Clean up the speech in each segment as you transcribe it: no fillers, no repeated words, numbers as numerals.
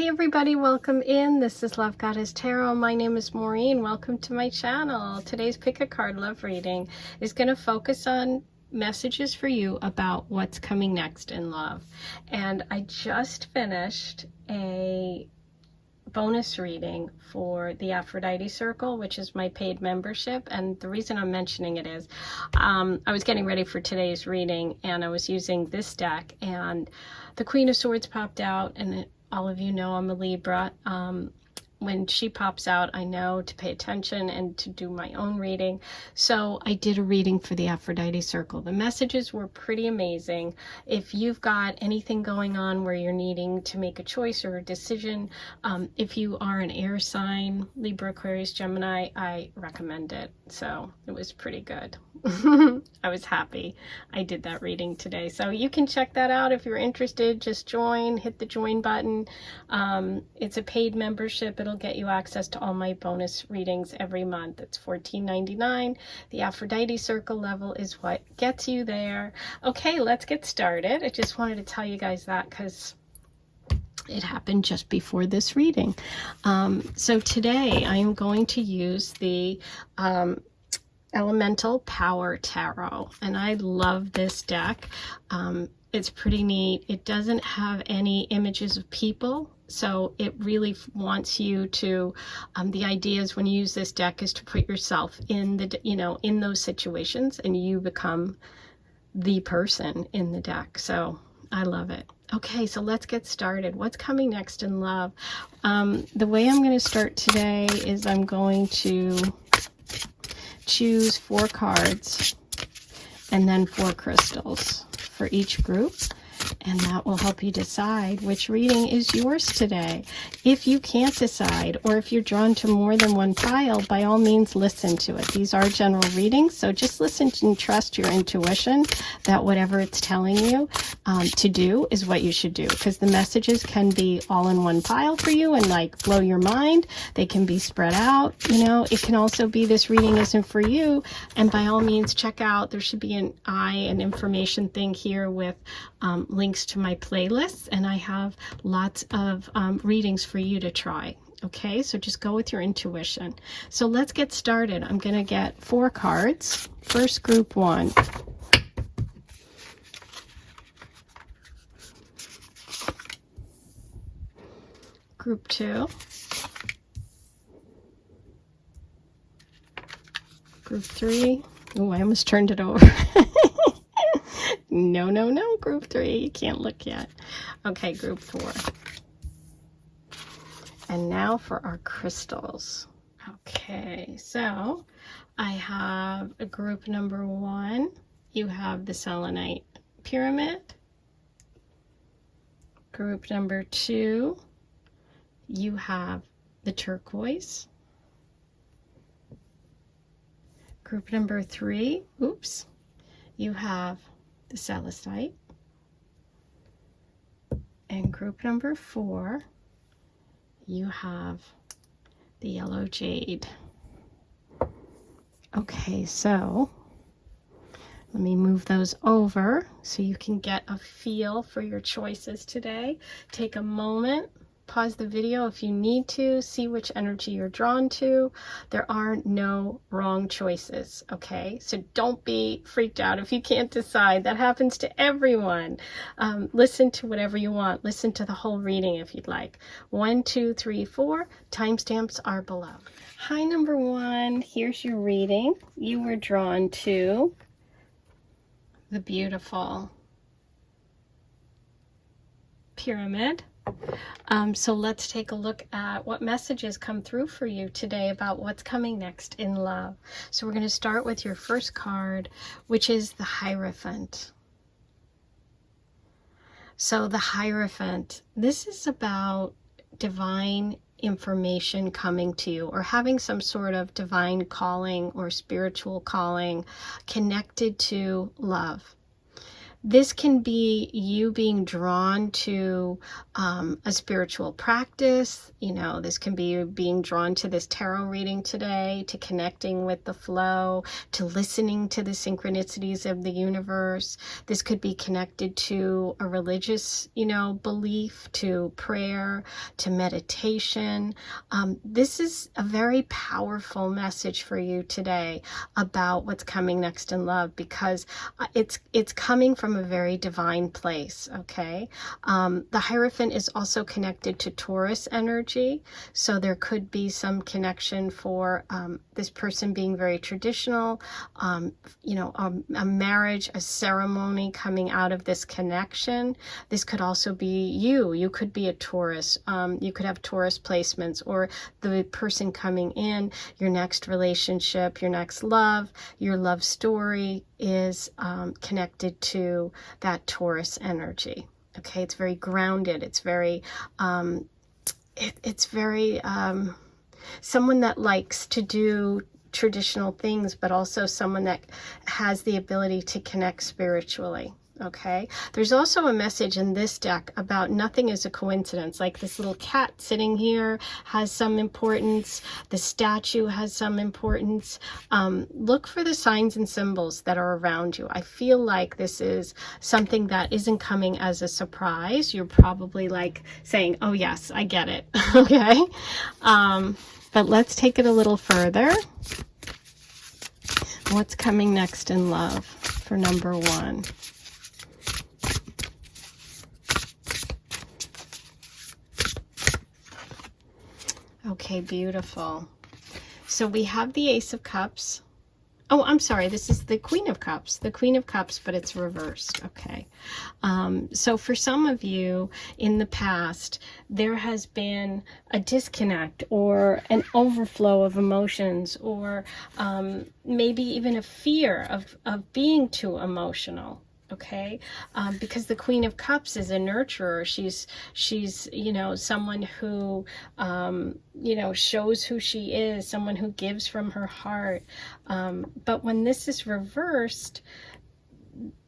Hey everybody, welcome in. This is Love Goddess Tarot. My name is Maureen. Welcome to my channel. Today's pick a card love reading is going to focus on messages for you about what's coming next in love. And I just finished a bonus reading for the Aphrodite Circle, which is my paid membership. And the reason I'm mentioning it is I was getting ready for today's reading and I was using this deck and the Queen of Swords popped out, and all of you know I'm a Libra. When she pops out, I know to pay attention and to do my own reading. So I did a reading for the Aphrodite Circle. The messages were pretty amazing. If you've got anything going on where you're needing to make a choice or a decision, if you are an air sign, Libra, Aquarius, Gemini, I recommend it. So it was pretty good. I was happy I did that reading today. So you can check that out if you're interested. Just join, hit the join button. It's a paid membership. It'll get you access to all my bonus readings every month. It's $14.99. The Aphrodite Circle level is what gets you there. Okay, let's get started. I just wanted to tell you guys that because it happened just before this reading. So today I am going to use the Elemental Power Tarot, and I love this deck. It's pretty neat. It doesn't have any images of people, so it really wants you to the ideas when you use this deck is to put yourself in the in those situations and you become the person in the deck. So I love it. Okay, so let's get started. What's coming next in love? The way I'm going to start today is I'm going to choose 4 cards and then 4 crystals for each group, and that will help you decide which reading is yours today. If you can't decide, or if you're drawn to more than one pile, by all means listen to it. These are general readings, so just listen and trust your intuition that whatever it's telling you to do is what you should do, because the messages can be all in one pile for you and like blow your mind. They can be spread out. It can also be this reading isn't for you, and by all means check out, there should be an information thing here with links to my playlists, and I have lots of readings for you to try. Okay, so just go with your intuition. So let's get started. I'm going to get 4 cards. First, group 1. Group 2. Group 3. Oh, I almost turned it over. No, group 3. You can't look yet. Okay, group 4. And now for our crystals. Okay, so I have a group number 1. You have the selenite pyramid. Group number 2, you have the turquoise. Group number 3, you have the celestite. And group number 4, you have the yellow jade. Okay, so let me move those over so you can get a feel for your choices today. Take a moment, pause the video if you need to, see which energy you're drawn to. There are no wrong choices, okay? So don't be freaked out if you can't decide. That happens to everyone. Listen to whatever you want. Listen to the whole reading if you'd like. 1, 2, 3, 4. Timestamps are below. Hi, number 1. Here's your reading. You were drawn to the beautiful pyramid. So let's take a look at what messages come through for you today about what's coming next in love. So we're going to start with your first card, which is the Hierophant. So the Hierophant, this is about divine information coming to you, or having some sort of divine calling or spiritual calling connected to love. This can be you being drawn to a spiritual practice. You know, this can be you being drawn to this tarot reading today, to connecting with the flow, to listening to the synchronicities of the universe. This could be connected to a religious, you know, belief, to prayer, to meditation. This is a very powerful message for you today about what's coming next in love, because it's coming from a very divine place. Okay, the Hierophant is also connected to Taurus energy, so there could be some connection for this person being very traditional, you know, a marriage, a ceremony coming out of this connection. This could also be you could be a Taurus. You could have Taurus placements, or the person coming in, your next relationship, your next love, your love story is connected to that Taurus energy. Okay, it's very grounded. It's very, it's very someone that likes to do traditional things, but also someone that has the ability to connect spiritually. Okay, there's also a message in this deck about nothing is a coincidence. Like this little cat sitting here has some importance. The statue has some importance. Look for the signs and symbols that are around you. I feel like this is something that isn't coming as a surprise. You're probably like saying, oh yes, I get it. Okay, but let's take it a little further. What's coming next in love for number one? Okay, beautiful. So we have the Ace of Cups. Oh, I'm sorry, this is the Queen of Cups. The Queen of Cups, but it's reversed. Okay. So for some of you in the past, there has been a disconnect or an overflow of emotions, or maybe even a fear of being too emotional. Okay, because the Queen of Cups is a nurturer. She's you know, someone who you know, shows who she is, someone who gives from her heart. But when this is reversed,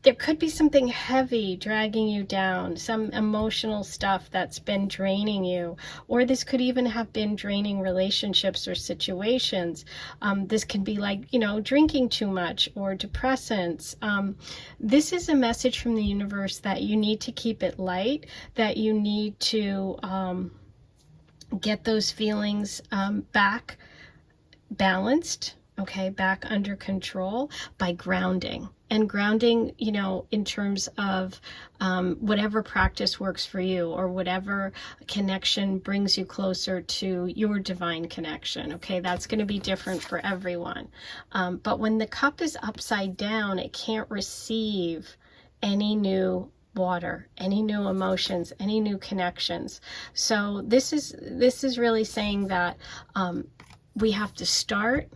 there could be something heavy dragging you down, some emotional stuff that's been draining you, or this could even have been draining relationships or situations. This could be like, you know, drinking too much or depressants. This is a message from the universe that you need to keep it light, that you need to get those feelings back balanced, okay, back under control by grounding. And grounding, you know, in terms of whatever practice works for you, or whatever connection brings you closer to your divine connection. Okay, that's going to be different for everyone. But when the cup is upside down, it can't receive any new water, any new emotions, any new connections. So this is really saying that we have to start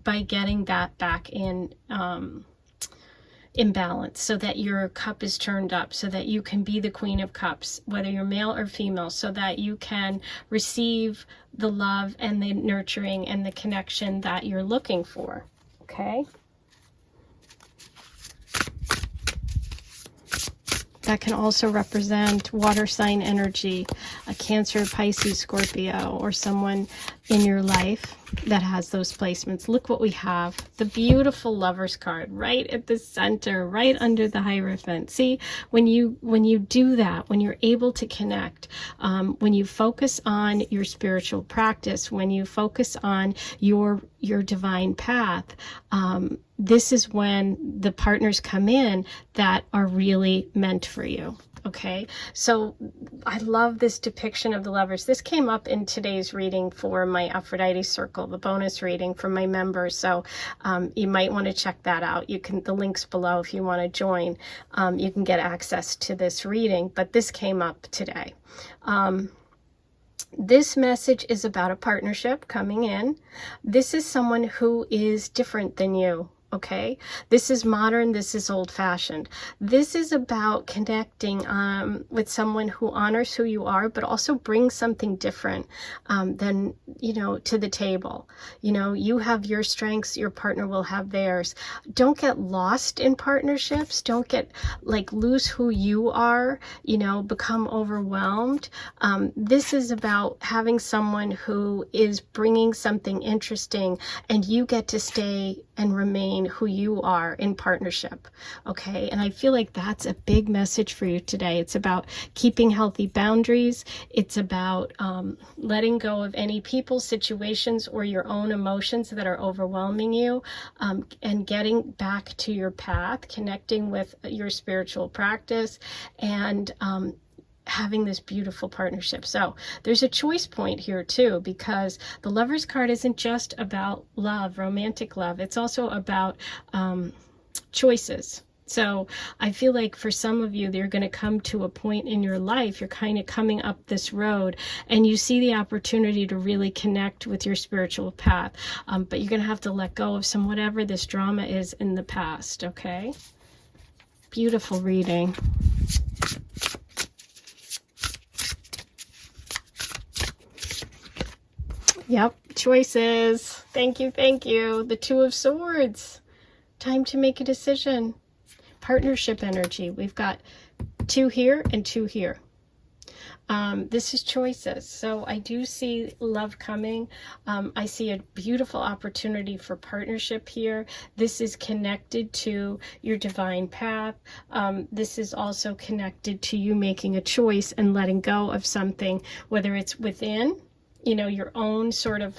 by getting that back in balance, so that your cup is turned up, so that you can be the Queen of Cups, whether you're male or female, so that you can receive the love and the nurturing and the connection that you're looking for. Okay? That can also represent water sign energy, a Cancer, Pisces, Scorpio, or someone in your life that has those placements. Look what we have. The beautiful Lovers card right at the center, right under the Hierophant. See, when you do that, when you're able to connect, when you focus on your spiritual practice, when you focus on your divine path, this is when the partners come in that are really meant for you. Okay, so I love this depiction of the Lovers. This came up in today's reading for my Aphrodite Circle, the bonus reading for my members. So you might want to check that out. You can, the link's below if you want to join. You can get access to this reading, but this came up today. This message is about a partnership coming in. This is someone who is different than you. Okay, this is modern, this is old-fashioned. This is about connecting with someone who honors who you are, but also brings something different than, you know, to the table. You know, you have your strengths, your partner will have theirs. Don't get lost in partnerships. Don't get, like, lose who you are, you know, become overwhelmed. This is about having someone who is bringing something interesting, and you get to stay and remain who you are in partnership. Okay, and I feel like that's a big message for you today. It's about keeping healthy boundaries. It's about letting go of any people, situations, or your own emotions that are overwhelming you, and getting back to your path, connecting with your spiritual practice, and having this beautiful partnership. So there's a choice point here too, because the Lover's card isn't just about love, romantic love. It's also about choices. So I feel like for some of you, you're going to come to a point in your life, you're kind of coming up this road, and you see the opportunity to really connect with your spiritual path. But you're going to have to let go of some whatever this drama is in the past, okay? Beautiful reading. Yep, choices. Thank you, thank you. The Two of Swords. Time to make a decision. Partnership energy. We've got 2 here and 2 here. This is choices. So I do see love coming. I see a beautiful opportunity for partnership here. This is connected to your divine path. This is also connected to you making a choice and letting go of something, whether it's within, you know, your own sort of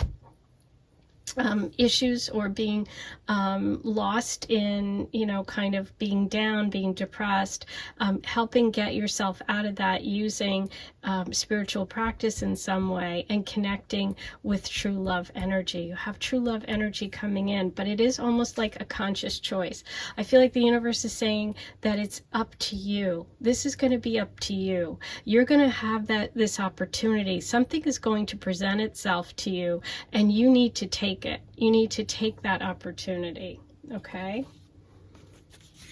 issues, or being lost in, you know, kind of being down, being depressed, helping get yourself out of that using spiritual practice in some way, and connecting with true love energy. You have true love energy coming in, but it is almost like a conscious choice. I feel like the universe is saying that it's up to you. This is going to be up to you. You're going to have this opportunity. Something is going to present itself to you, and you need to take it. You need to take that opportunity, okay?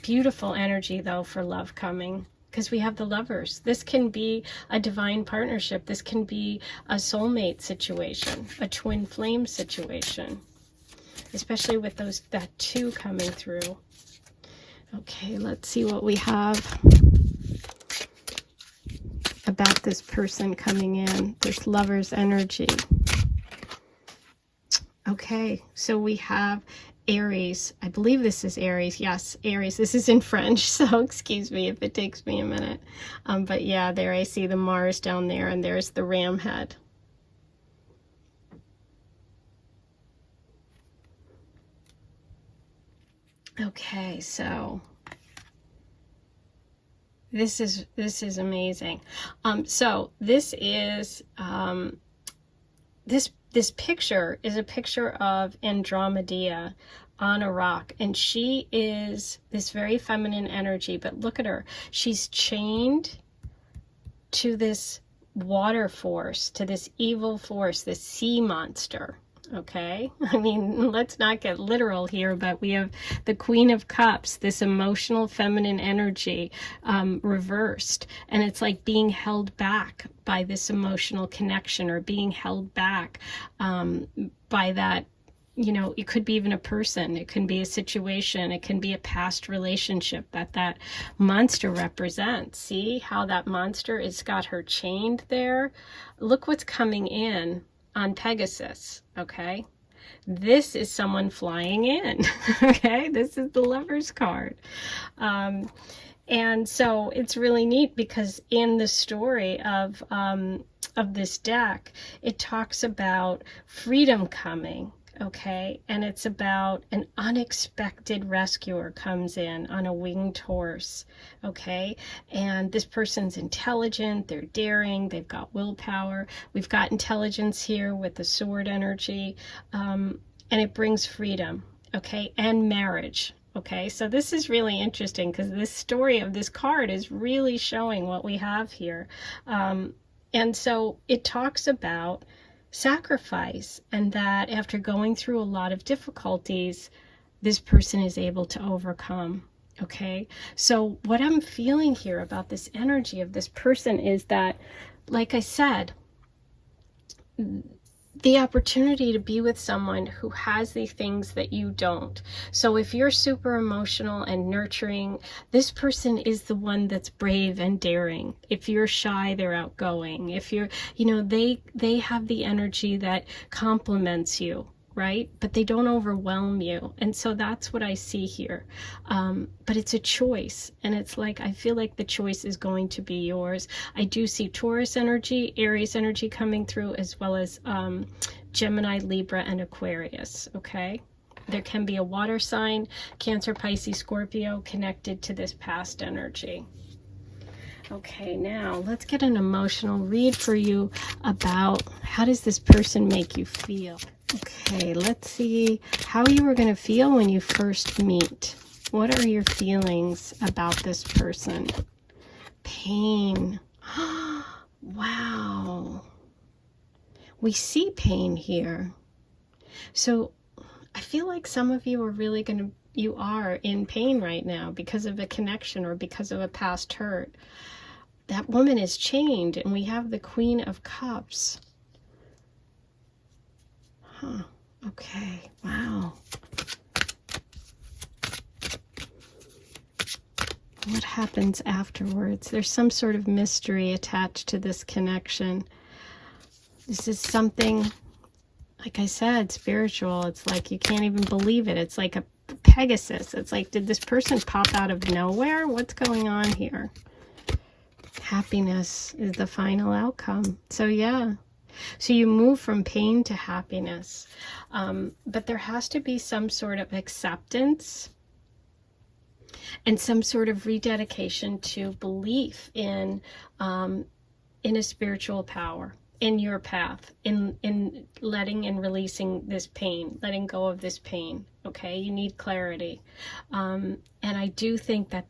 Beautiful energy, though, for love coming, because we have the Lovers. This can be a divine partnership. This can be a soulmate situation, a twin flame situation, especially with that 2 coming through. Okay, let's see what we have about this person coming in, this Lover's energy. Okay, so we have Aries. I believe this is Aries. Yes, Aries. This is in French, so excuse me if it takes me a minute. But yeah, there I see the Mars down there, and there's the ram head. Okay, so this is amazing. So this is this picture is a picture of Andromeda on a rock, and she is this very feminine energy, but look at her. She's chained to this water force, to this evil force, this sea monster. Okay, I mean, let's not get literal here, but we have the Queen of Cups, this emotional feminine energy reversed, and it's like being held back by this emotional connection, or being held back by that, you know, it could be even a person, it can be a situation, it can be a past relationship that monster represents. See how that monster has got her chained there? Look what's coming in on Pegasus, okay? This is someone flying in, okay? This is the Lover's card. And so it's really neat, because in the story of this deck, it talks about freedom coming, okay? And it's about an unexpected rescuer comes in on a winged horse, okay? And this person's intelligent, they're daring, they've got willpower. We've got intelligence here with the sword energy, and it brings freedom, okay? And marriage. Okay, so this is really interesting, because this story of this card is really showing what we have here. And so it talks about sacrifice, and that after going through a lot of difficulties, this person is able to overcome. Okay, so what I'm feeling here about this energy of this person is that, like I said, the opportunity to be with someone who has the things that you don't. So if you're super emotional and nurturing, this person is the one that's brave and daring. If you're shy, they're outgoing. If you're, they have the energy that complements you, right? But they don't overwhelm you. And so that's what I see here. But it's a choice. And it's like, I feel like the choice is going to be yours. I do see Taurus energy, Aries energy coming through, as well as Gemini, Libra, and Aquarius, okay? There can be a water sign, Cancer, Pisces, Scorpio, connected to this past energy. Okay, now let's get an emotional read for you about how does this person make you feel. Okay, let's see how you were going to feel when you first meet. What are your feelings about this person? Pain. Wow. We see pain here. So I feel like some of you are you are in pain right now because of a connection or because of a past hurt. That woman is chained, and we have the Queen of Cups. Huh. Okay. Wow. What happens afterwards? There's some sort of mystery attached to this connection. This is something, like I said, spiritual. It's like you can't even believe it. It's like a Pegasus. It's like, did this person pop out of nowhere? What's going on here? Happiness is the final outcome. So yeah. So you move from pain to happiness. But there has to be some sort of acceptance and some sort of rededication to belief in a spiritual power, in your path, in letting and releasing this pain, letting go of this pain. Okay, you need clarity. And I do think that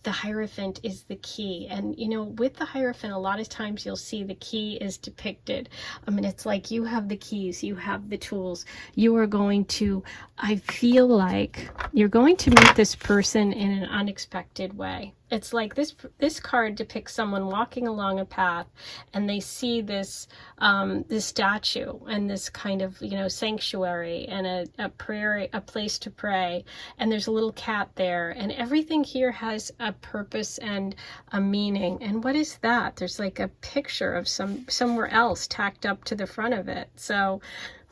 the Hierophant is the key. And, with the Hierophant, a lot of times you'll see the key is depicted. I mean, it's like you have the keys, you have the tools. You are going to, I feel like you're going to meet this person in an unexpected way. It's like this card depicts someone walking along a path, and they see this statue and this kind of sanctuary and a place to pray, and there's a little cat there, and everything here has a purpose and a meaning. And what is that? There's like a picture of somewhere else tacked up to the front of it. So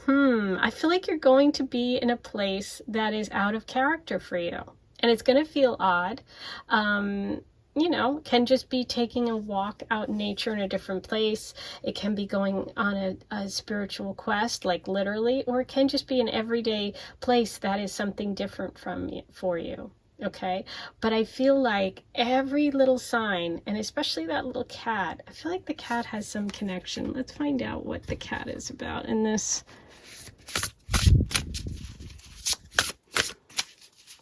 I feel like you're going to be in a place that is out of character for you. And it's going to feel odd. Can just be taking a walk out in nature in a different place. It can be going on a spiritual quest, like literally, or it can just be an everyday place that is something different for you. Okay. But I feel like every little sign, and especially that little cat, I feel like the cat has some connection. Let's find out what the cat is about in this.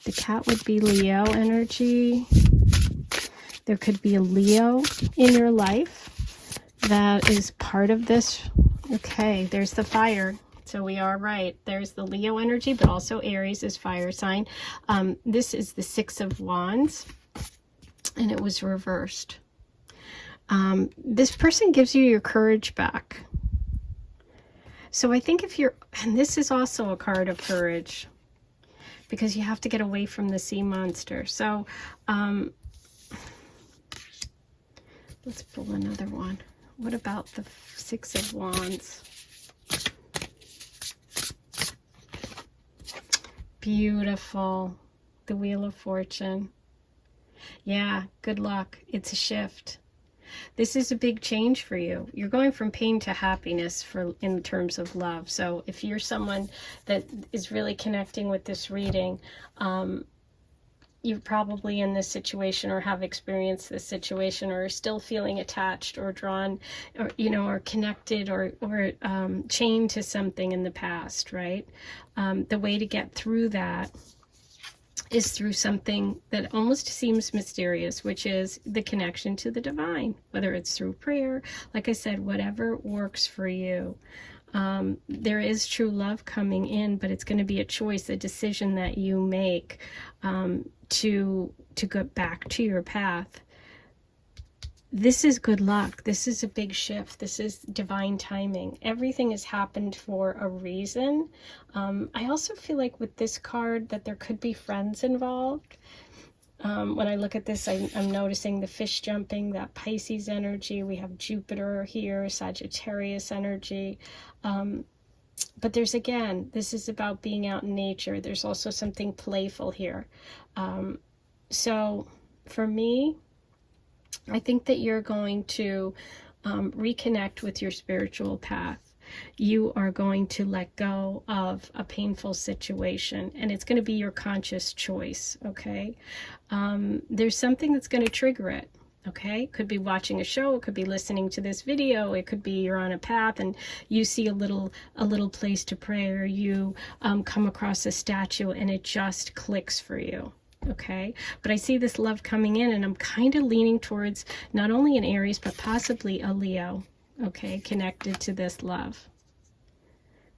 The cat would be Leo energy. There could be a Leo in your life that is part of this. Okay, there's the fire. So we are right. There's the Leo energy, but also Aries is fire sign. This is the Six of Wands, and it was reversed. This person gives you your courage back. So I think and this is also a card of courage, because you have to get away from the sea monster. So let's pull another one. What about the Six of Wands? Beautiful. The Wheel of Fortune. Yeah, good luck. It's a shift. This is a big change for you. You're going from pain to happiness in terms of love. So if you're someone that is really connecting with this reading, you're probably in this situation or have experienced this situation or are still feeling attached or drawn or, or connected or chained to something in the past, right? The way to get through that is through something that almost seems mysterious, which is the connection to the divine, whether it's through prayer, like I said, whatever works for you. There is true love coming in, but it's going to be a choice, a decision that you make to go back to your path. This is good luck. This is a big shift. This is divine timing. Everything has happened for a reason. I also feel like with this card that there could be friends involved. When I look at this, I'm noticing the fish jumping, that Pisces energy. We have Jupiter here, Sagittarius energy. But there's, again, this is about being out in nature. There's also something playful here. So for me, I think that you're going to reconnect with your spiritual path. You are going to let go of a painful situation, and it's going to be your conscious choice, okay? There's something that's going to trigger it, okay? Could be watching a show, it could be listening to this video, it could be you're on a path and you see a little place to pray, or you come across a statue and it just clicks for you. Okay, but I see this love coming in, and I'm kind of leaning towards not only an Aries, but possibly a Leo, okay, connected to this love.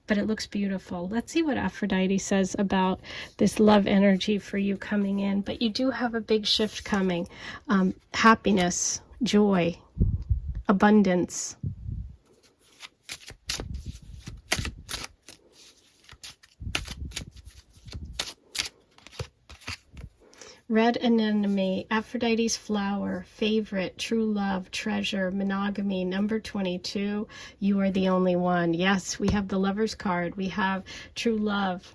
But it looks beautiful. Let's see what Aphrodite says about this love energy for you coming in. But you do have a big shift coming. Happiness, joy, abundance. Red anemone, Aphrodite's flower, favorite, true love, treasure, monogamy, number 22, you are the only one. Yes, we have the Lover's card. We have true love.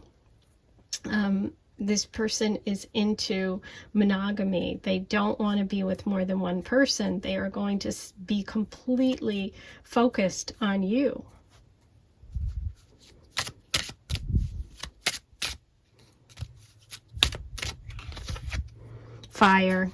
This person is into monogamy. They don't want to be with more than one person. They are going to be completely focused on you. Fire.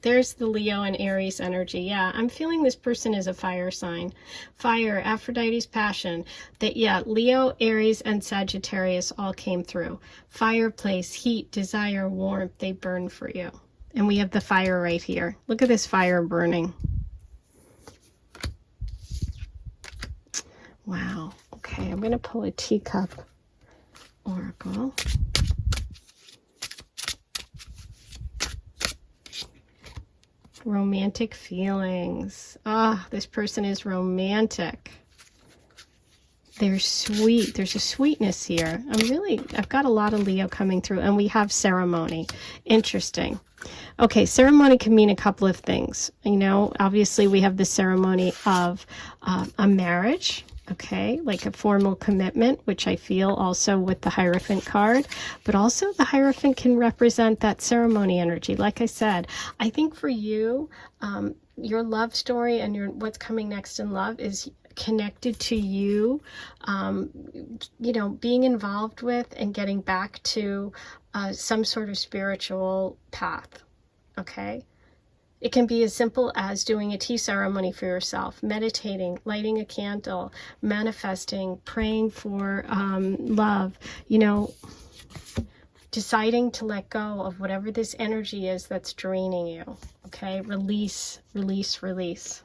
There's the Leo and Aries energy. Yeah, I'm feeling this person is a fire sign. Fire, Aphrodite's passion. That, yeah, Leo, Aries, and Sagittarius all came through. Fireplace, heat, desire, warmth, they burn for you. And we have the fire right here. Look at this fire burning. Wow. Okay, I'm going to pull a teacup oracle. Romantic feelings. Ah, this person is romantic. They're sweet. There's a sweetness here. I've got a lot of Leo coming through, and we have ceremony. Interesting. Okay, ceremony can mean a couple of things. You know, obviously we have the ceremony of a marriage. Okay, like a formal commitment, which I feel also with the Hierophant card, but also the Hierophant can represent that ceremony energy. Like I said, I think for you, your love story and what's coming next in love is connected to you, you know, being involved with and getting back to some sort of spiritual path. Okay. It can be as simple as doing a tea ceremony for yourself, meditating, lighting a candle, manifesting, praying for love, you know, deciding to let go of whatever this energy is that's draining you, okay? Release, release, release.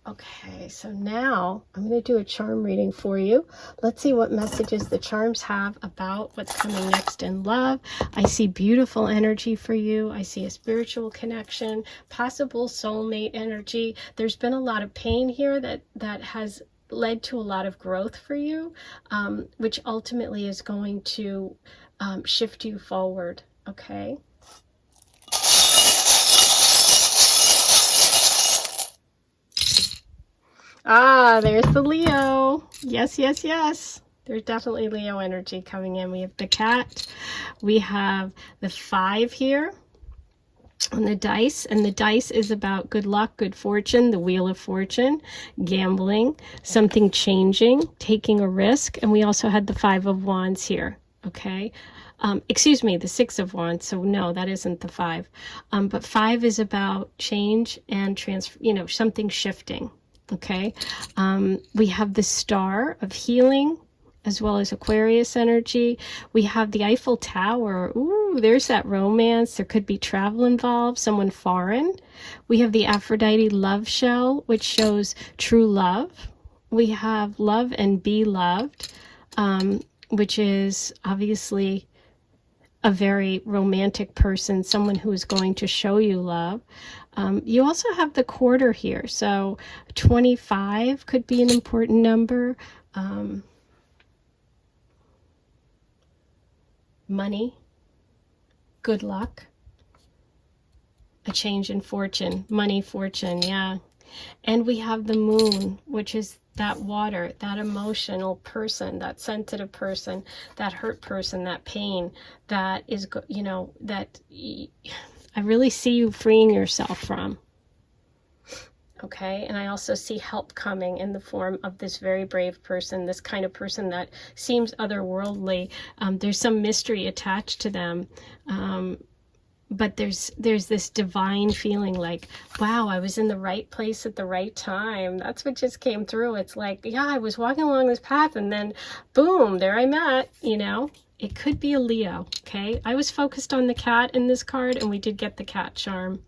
Okay, so now I'm going to do a charm reading for you. Let's see what messages the charms have about what's coming next in love. I see beautiful energy for you. I see a spiritual connection, possible soulmate energy. There's been a lot of pain here that has led to a lot of growth for you, which ultimately is going to shift you forward, okay? Ah, there's the Leo. Yes, yes, yes. There's definitely Leo energy coming in. We have the cat. We have the 5 here on the dice. And the dice is about good luck, good fortune, the Wheel of Fortune, gambling, something changing, taking a risk. And we also had the 5 of Wands here. Okay. Excuse me, the 6 of Wands. So no, that isn't the 5. But 5 is about change and you know, something shifting. Okay, we have the Star of Healing, as well as Aquarius energy. We have the Eiffel Tower. Ooh, there's that romance. There could be travel involved, someone foreign. We have the Aphrodite Love Shell, which shows true love. we have love and be loved, which is obviously a very romantic person, someone who is going to show you love. You also have the quarter here, so 25 could be an important number. Money, good luck, a change in fortune, money, fortune, yeah. And we have the moon, which is that water, that emotional person, that sensitive person, that hurt person, that pain, that is, you know, that I really see you freeing yourself from. Okay, and I also see help coming in the form of this very brave person, this kind of person that seems otherworldly. There's some mystery attached to them. But there's this divine feeling like, wow, I was in the right place at the right time. That's what just came through. It's like, yeah, I was walking along this path and then boom, there I met, you know. It could be a Leo, okay? I was focused on the cat in this card and we did get the cat charm.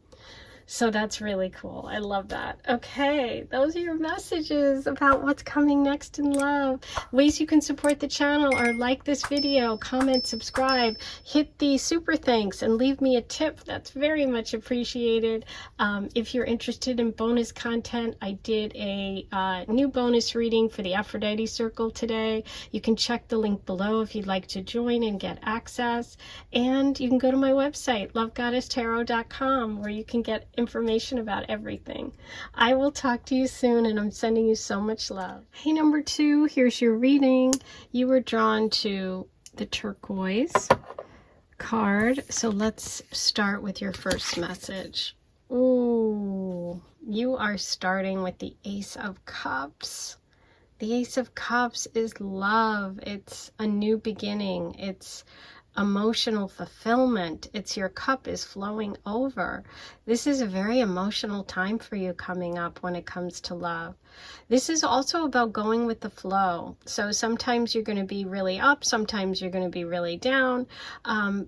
So that's really cool. I love that. Okay, those are your messages about what's coming next in love. Ways you can support the channel are like this video, comment, subscribe, hit the super thanks, and leave me a tip. That's very much appreciated. If you're interested in bonus content, I did a new bonus reading for the Aphrodite Circle today. You can check the link below if you'd like to join and get access. And you can go to my website, lovegoddesstarot.com, where you can get information about everything. I will talk to you soon, and I'm sending you so much love. Hey, number 2, here's your reading. You were drawn to the turquoise card, so let's start with your first message. Ooh, you are starting with the Ace of Cups. The Ace of Cups is love. It's a new beginning. It's emotional fulfillment. It's your cup is flowing over. This is a very emotional time for you coming up when it comes to love. This is also about going with the flow. So sometimes you're going to be really up, sometimes you're going to be really down,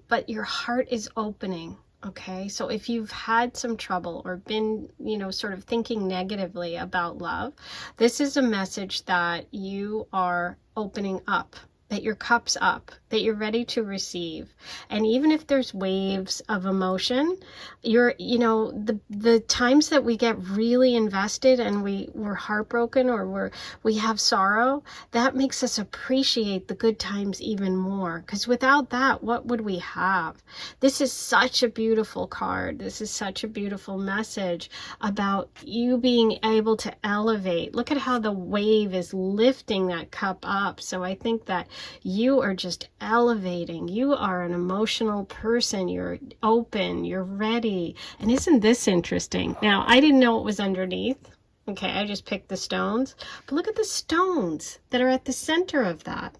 but your heart is opening. Okay, so if you've had some trouble or been, you know, sort of thinking negatively about love, this is a message that you are opening up, that your cup's up, that you're ready to receive. And even if there's waves of emotion, you know, the times that we get really invested and we're heartbroken or we have sorrow, that makes us appreciate the good times even more. Because without that, what would we have? This is such a beautiful card. This is such a beautiful message about you being able to elevate. Look at how the wave is lifting that cup up. So I think that you are just elevating. You are an emotional person. You're open. You're ready. And isn't this interesting? Now, I didn't know it was underneath. Okay, I just picked the stones. But look at the stones that are at the center of that.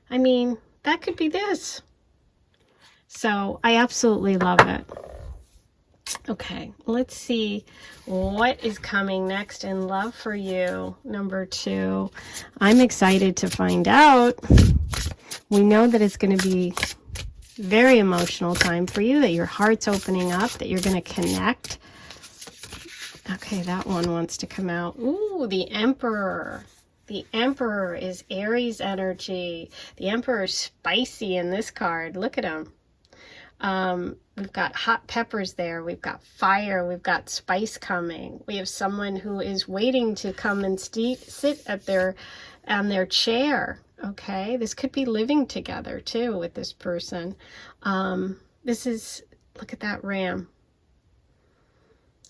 I mean, that could be this. So I absolutely love it. Okay, let's see what is coming next in love for you, number 2. I'm excited to find out. We know that it's going to be very emotional time for you, that your heart's opening up, that you're going to connect. Okay, that one wants to come out. Ooh, the Emperor. The Emperor is Aries energy. The Emperor is spicy in this card. Look at him. We've got hot peppers there. We've got fire. We've got spice coming. We have someone who is waiting to come and sit at on their chair. Okay, this could be living together too with this person. This is, look at that ram.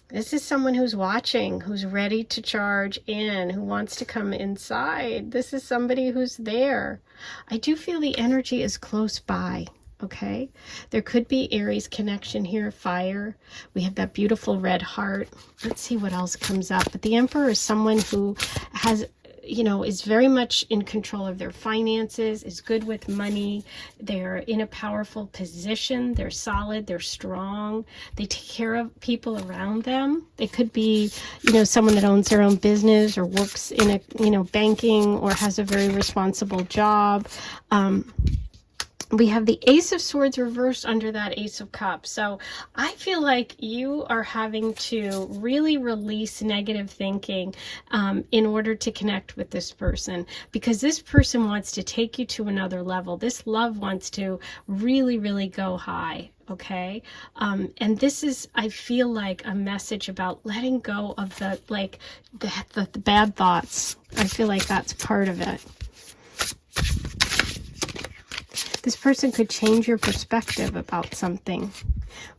This is someone who's watching, who's ready to charge in, who wants to come inside. This is somebody who's there. I do feel the energy is close by. Okay, there could be Aries connection here, fire. We have that beautiful red heart. Let's see what else comes up. But the Emperor is someone who has, you know, is very much in control of their finances, is good with money. They're in a powerful position. They're solid. They're strong. They take care of people around them. They could be, you know, someone that owns their own business or works in a, you know, banking or has a very responsible job. we have the Ace of Swords reversed under that Ace of Cups. So I feel like you are having to really release negative thinking in order to connect with this person, because this person wants to take you to another level. This love wants to really, really go high. Okay. And this is, I feel like, a message about letting go of the bad thoughts. I feel like that's part of it. This person could change your perspective about something.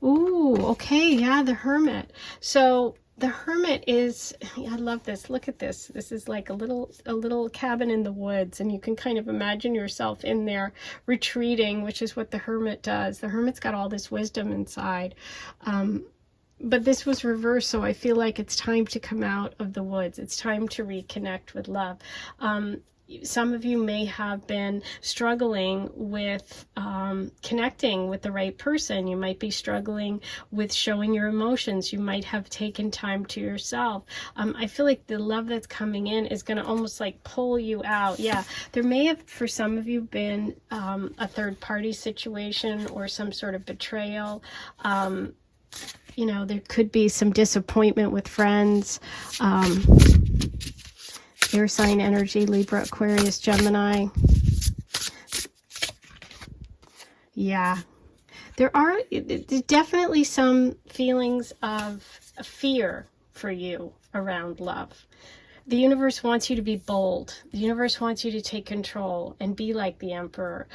Ooh, okay, yeah, the Hermit. So the Hermit is, I love this. Look at this. This is like a little cabin in the woods, and you can kind of imagine yourself in there retreating, which is what the Hermit does. The Hermit's got all this wisdom inside. But this was reversed, so I feel like it's time to come out of the woods. It's time to reconnect with love. Some of you may have been struggling with connecting with the right person. You might be struggling with showing your emotions. You might have taken time to yourself. I feel like the love that's coming in is going to almost like pull you out. Yeah, there may have, for some of you, been a third-party situation or some sort of betrayal. You know, there could be some disappointment with friends. Air sign energy, Libra, Aquarius, Gemini. Yeah, there's definitely some feelings of fear for you around love. The universe wants you to be bold. The universe wants you to take control and be like the Emperor.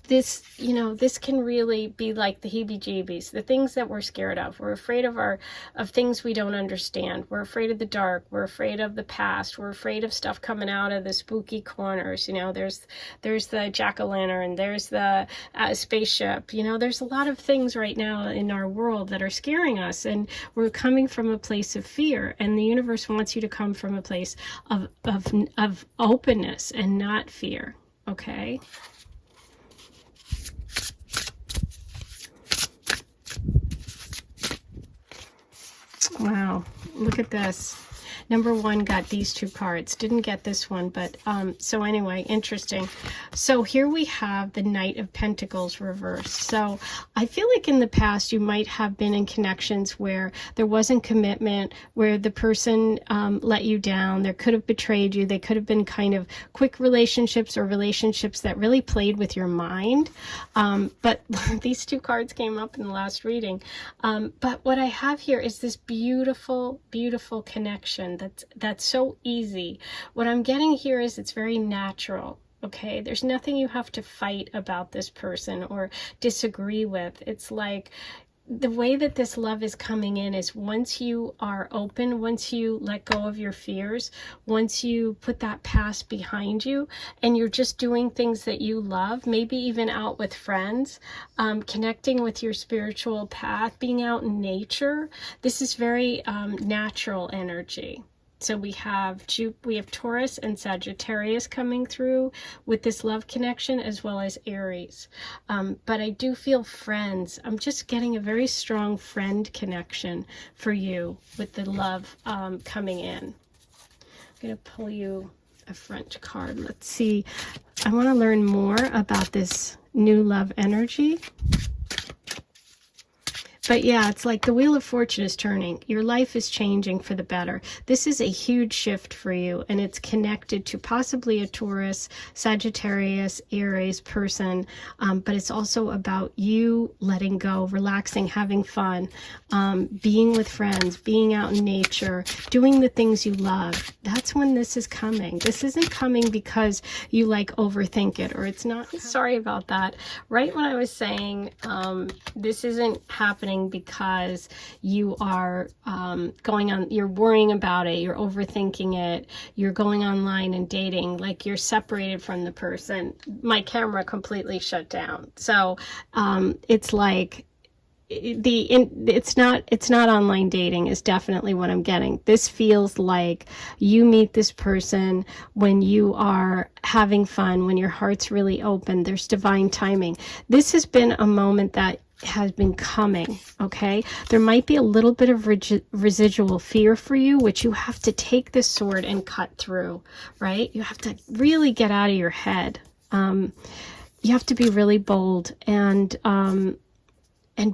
This, you know, this can really be like the heebie-jeebies, the things that we're scared of. We're afraid of things we don't understand. We're afraid of the dark. We're afraid of the past. We're afraid of stuff coming out of the spooky corners. You know, there's the jack-o'-lantern, there's the spaceship. You know, there's a lot of things right now in our world that are scaring us, and we're coming from a place of fear. And the universe wants you to come from a place of openness and not fear. Okay. Wow, look at this. Number one got these two cards. Didn't get this one, but so anyway, interesting. So here we have the Knight of Pentacles reversed. So I feel like in the past you might have been in connections where there wasn't commitment, where the person let you down. They could have betrayed you. They could have been kind of quick relationships or relationships that really played with your mind. But these two cards came up in the last reading. But what I have here is this beautiful, beautiful connection that's so easy. What I'm getting here is it's very natural. Okay, there's nothing you have to fight about this person or disagree with. It's like the way that this love is coming in is once you are open, once you let go of your fears, once you put that past behind you and you're just doing things that you love, maybe even out with friends, connecting with your spiritual path, being out in nature, this is very natural energy. So we have Taurus and Sagittarius coming through with this love connection, as well as Aries. But I do feel friends. I'm just getting a very strong friend connection for you with the love coming in. I'm going to pull you a front card. Let's see. I want to learn more about this new love energy. But yeah, it's like the Wheel of Fortune is turning. Your life is changing for the better. This is a huge shift for you, and it's connected to possibly a Taurus, Sagittarius, Aries person, but it's also about you letting go, relaxing, having fun, being with friends, being out in nature, doing the things you love. That's when this is coming. This isn't coming because you like overthink it, or it's not. Sorry about that. Right when I was saying this isn't happening because you are you're worrying about it, you're overthinking it, you're going online and dating, like you're separated from the person. My camera completely shut down. So it's like it's not online dating is definitely what I'm getting. This feels like you meet this person when you are having fun, when your heart's really open. There's divine timing. This has been a moment that has been coming. Okay, there might be a little bit of residual fear for you, which you have to take this sword and cut through, right? You have to really get out of your head. you have to be really bold and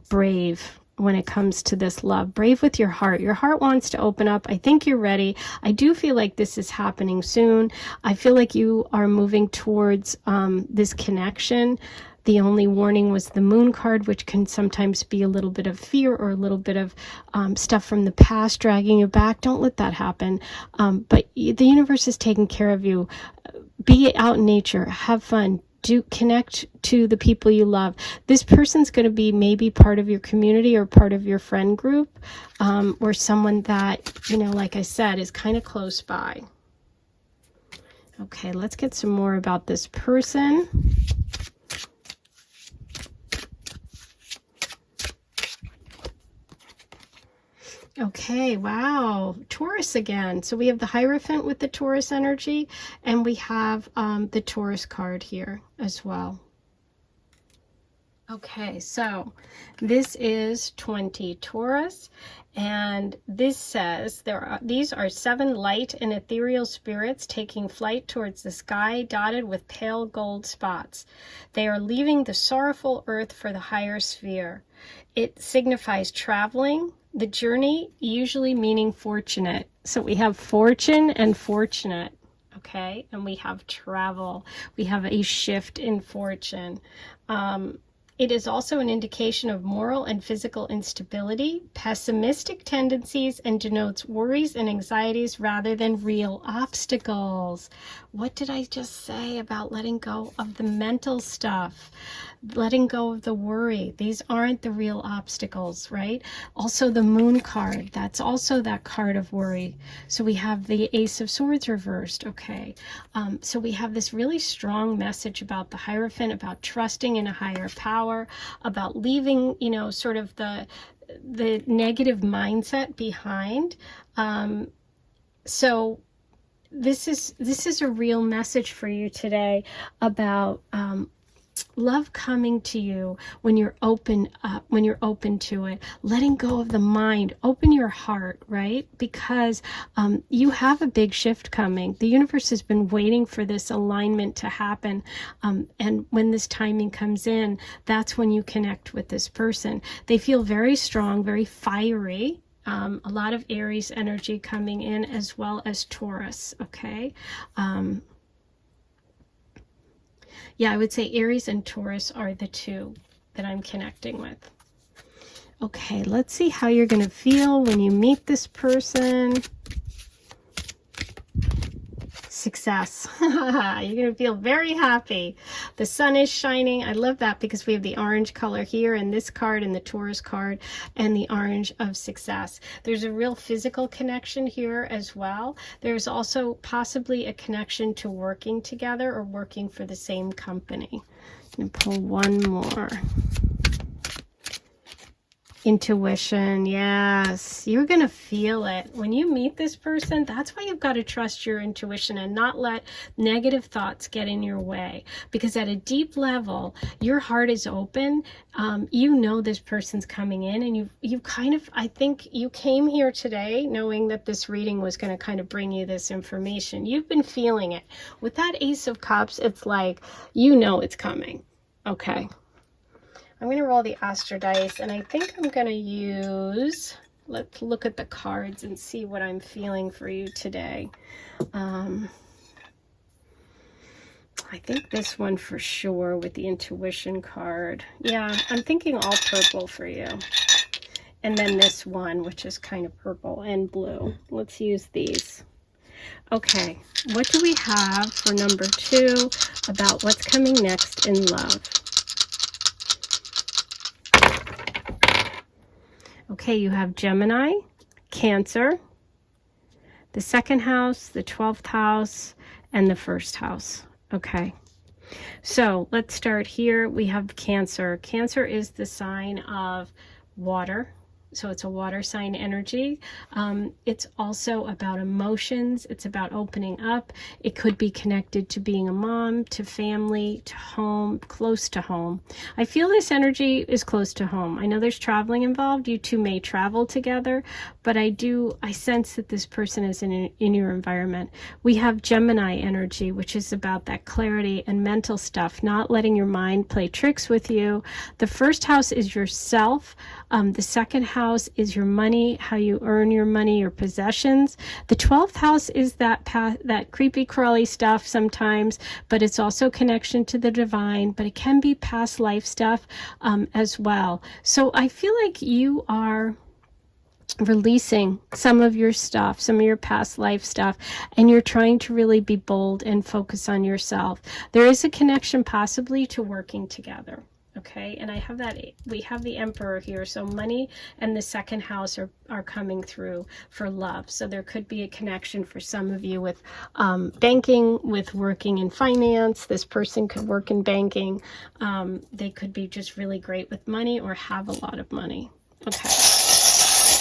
brave when it comes to this love. Brave with your heart. Your heart wants to open up. I think you're ready. I do feel like this is happening soon. I feel like you are moving towards this connection. The only warning was the Moon card, which can sometimes be a little bit of fear or a little bit of stuff from the past dragging you back. Don't let that happen. But the universe is taking care of you. Be out in nature. Have fun. Do connect to the people you love. This person's going to be maybe part of your community or part of your friend group, or someone that, you know, like I said, is kind of close by. Okay, let's get some more about this person. Okay, wow, Taurus again. So we have the Hierophant with the Taurus energy, and we have the Taurus card here as well. Okay, so this is 20 Taurus, and this says these are 7 light and ethereal spirits taking flight towards the sky, dotted with pale gold spots. They are leaving the sorrowful earth for the higher sphere. It signifies traveling, the journey usually meaning fortunate. So we have fortune and fortunate, okay? And we have travel. We have a shift in fortune. It is also an indication of moral and physical instability, pessimistic tendencies, and denotes worries and anxieties rather than real obstacles. What did I just say about letting go of the mental stuff? Letting go of the worry. These aren't the real obstacles, right? Also the Moon card, that's also that card of worry. So we have the Ace of Swords reversed, okay? So we have this really strong message about the Hierophant, about trusting in a higher power, about leaving, you know, sort of the negative mindset behind. So this is a real message for you today about love coming to you when you're open up, when you're open to it, letting go of the mind, open your heart, right? Because you have a big shift coming. The universe has been waiting for this alignment to happen. And when this timing comes in, that's when you connect with this person. They feel very strong, very fiery. A lot of Aries energy coming in, as well as Taurus, okay? Yeah, I would say Aries and Taurus are the two that I'm connecting with. Okay, let's see how you're going to feel when you meet this person. Success. You're going to feel very happy. The sun is shining. I love that because we have the orange color here in this card and the Taurus card and the orange of success. There's a real physical connection here as well. There's also possibly a connection to working together or working for the same company. I'm going to pull one more. Intuition, yes, you're gonna feel it when you meet this person. That's why you've got to trust your intuition and not let negative thoughts get in your way, because at a deep level your heart is open. You know this person's coming in, and you've kind of, I think you came here today knowing that this reading was going to kind of bring you this information. You've been feeling it with that Ace of Cups. It's like, you know, it's coming. Okay, I'm going to roll the Astro dice, and I think I'm going to use, let's look at the cards and see what I'm feeling for you today. I think this one for sure with the intuition card. Yeah, I'm thinking all purple for you. And then this one, which is kind of purple and blue. Let's use these. Okay, what do we have for number 2 about what's coming next in love? Okay, you have Gemini, Cancer, the 2nd house, the 12th house, and the 1st house. Okay, so let's start here. We have Cancer. Cancer is the sign of water, So it's a water sign energy. It's also about emotions. It's about opening up. It could be connected to being a mom, to family, to home, close to home. I feel this energy is close to home. I know there's traveling involved. You two may travel together, but I sense that this person is in your environment. We have Gemini energy, which is about that clarity and mental stuff, not letting your mind play tricks with you. The first house is yourself. The second house is your money, how you earn your money, your possessions. The 12th house is that creepy crawly stuff sometimes, but it's also connection to the divine, but it can be past life stuff as well. So I feel like you are releasing some of your stuff, some of your past life stuff, and you're trying to really be bold and focus on yourself. There is a connection possibly to working together. Okay, and I have that, we have the Emperor here, so money and the second house are coming through for love. So there could be a connection for some of you with banking, with working in finance. This person could work in banking. They could be just really great with money or have a lot of money. Okay,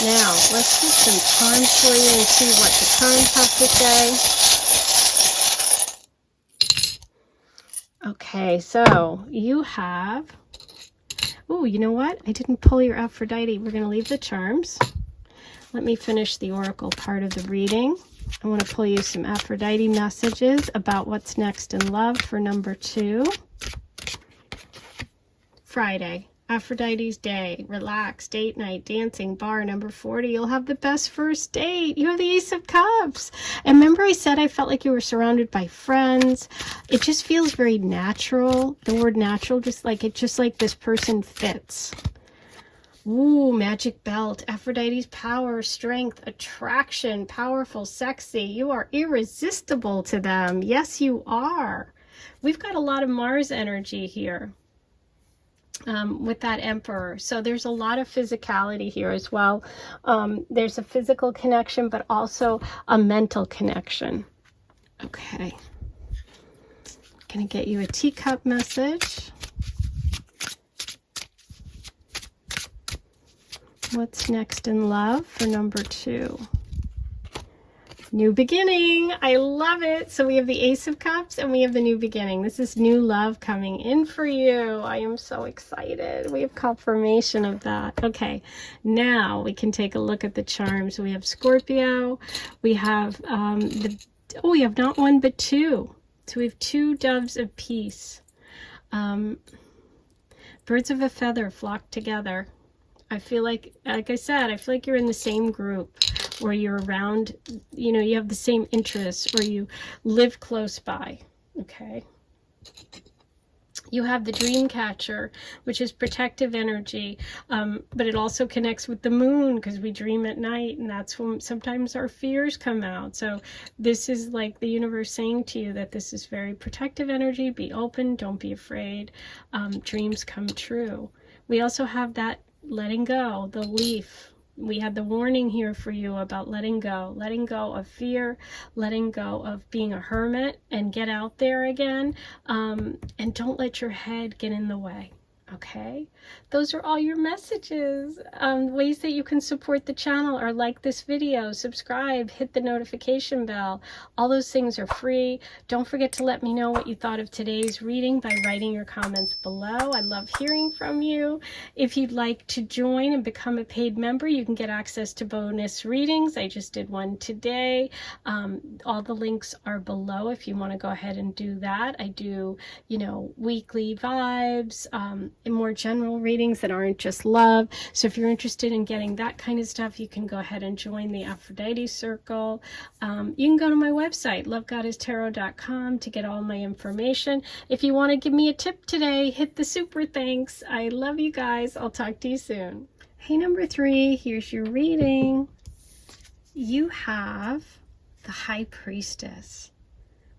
now let's get some charms for you and see what the charms have to say. Okay, so you have, oh, you know what? I didn't pull your Aphrodite. We're going to leave the charms. Let me finish the oracle part of the reading. I want to pull you some Aphrodite messages about what's next in love for number 2. Friday. Aphrodite's day, relax, date night, dancing, bar. Number 40, you'll have the best first date. You have the Ace of Cups. And remember I said I felt like you were surrounded by friends. It just feels very natural. The word natural, just like this person fits. Ooh, magic belt, Aphrodite's power, strength, attraction, powerful, sexy. You are irresistible to them. Yes, you are. We've got a lot of Mars energy here. With that Emperor. So there's a lot of physicality here as well. There's a physical connection, but also a mental connection. Okay. Gonna get you a teacup message. What's next in love for number 2? New beginning. I love it. So we have the Ace of Cups and we have the new beginning. This is new love coming in for you. I am so excited. We have confirmation of that. Okay, now we can take a look at the charms. We have Scorpio. We have we have not one but 2. So we have 2 doves of peace. Birds of a feather flock together. I feel like I said, I feel like you're in the same group, or you're around, you know, you have the same interests, or you live close by. Okay. You have the dream catcher, which is protective energy, but it also connects with the moon because we dream at night, and that's when sometimes our fears come out. So this is like the universe saying to you that this is very protective energy. Be open, don't be afraid. Dreams come true. We also have that letting go, the leaf. We had the warning here for you about letting go of fear, letting go of being a hermit, and get out there again, and don't let your head get in the way. Okay, those are all your messages. Ways that you can support the channel are like this video, subscribe, hit the notification bell. All those things are free. Don't forget to let me know what you thought of today's reading by writing your comments below. I love hearing from you. If you'd like to join and become a paid member, you can get access to bonus readings. I just did one today. All the links are below if you want to go ahead and do that. I do, you know, weekly vibes, and more general readings that aren't just love. So if you're interested in getting that kind of stuff, you can go ahead and join the Aphrodite Circle. You can go to my website, lovegoddesstarot.com, to get all my information. If you want to give me a tip today, hit the super thanks. I love you guys. I'll talk to you soon. Hey, number 3, here's your reading. You have the High Priestess.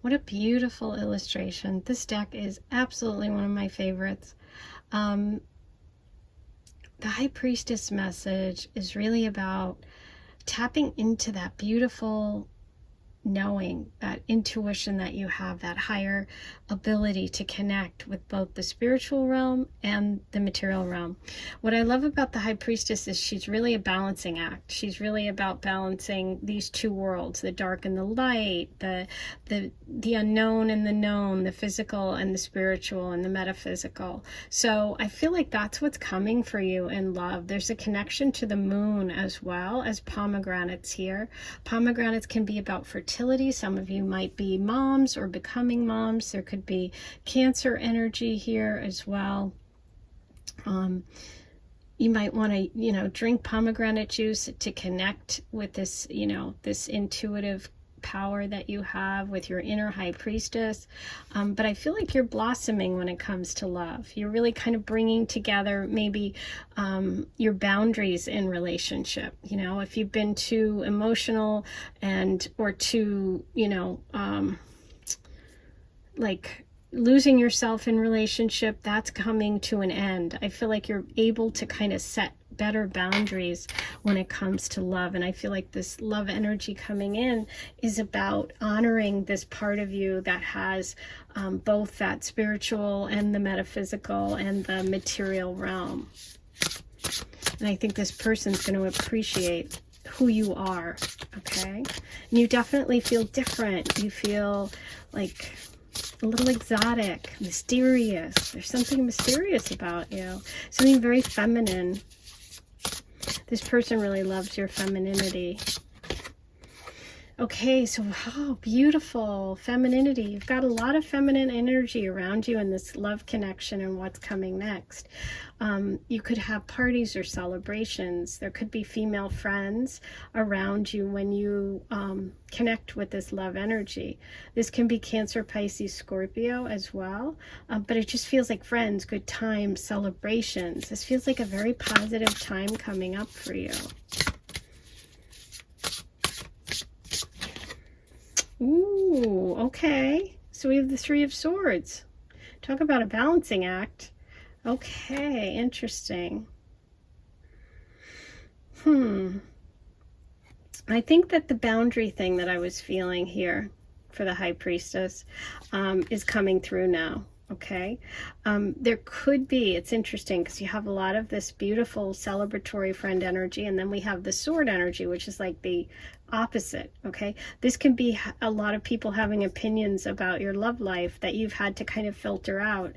What a beautiful illustration. This deck is absolutely one of my favorites. The High Priestess message is really about tapping into that beautiful knowing, that intuition that you have, that higher ability to connect with both the spiritual realm and the material realm. What I love about the High Priestess is she's really a balancing act. She's really about balancing these two worlds, the dark and the light, the unknown and the known, the physical and the spiritual and the metaphysical. So I feel like that's what's coming for you in love. There's a connection to the moon as well as pomegranates here. Pomegranates can be about fertility. Some of you might be moms or becoming moms. There could be Cancer energy here as well. You might want to, drink pomegranate juice to connect with this, this intuitive power that you have with your inner High Priestess. But I feel like you're blossoming when it comes to love. You're really kind of bringing together maybe your boundaries in relationship. If you've been too emotional or too, like losing yourself in relationship, that's coming to an end. I feel like you're able to kind of set better boundaries when it comes to love. And I feel like this love energy coming in is about honoring this part of you that has both that spiritual and the metaphysical and the material realm. And I think this person's going to appreciate who you are, okay? And you definitely feel different. You feel like a little exotic, mysterious. There's something mysterious about you. Something very feminine. This person really loves your femininity. Okay, so wow, beautiful femininity. You've got a lot of feminine energy around you in this love connection and what's coming next. You could have parties or celebrations. There could be female friends around you when you connect with this love energy. This can be Cancer, Pisces, Scorpio as well. But it just feels like friends, good times, celebrations. This feels like a very positive time coming up for you. Ooh, okay. So we have the Three of Swords. Talk about a balancing act. Okay, interesting. I think that the boundary thing that I was feeling here for the High Priestess is coming through now. Okay, there could be, it's interesting because you have a lot of this beautiful celebratory friend energy, and then we have the sword energy, which is like the opposite. Okay, this can be a lot of people having opinions about your love life that you've had to kind of filter out.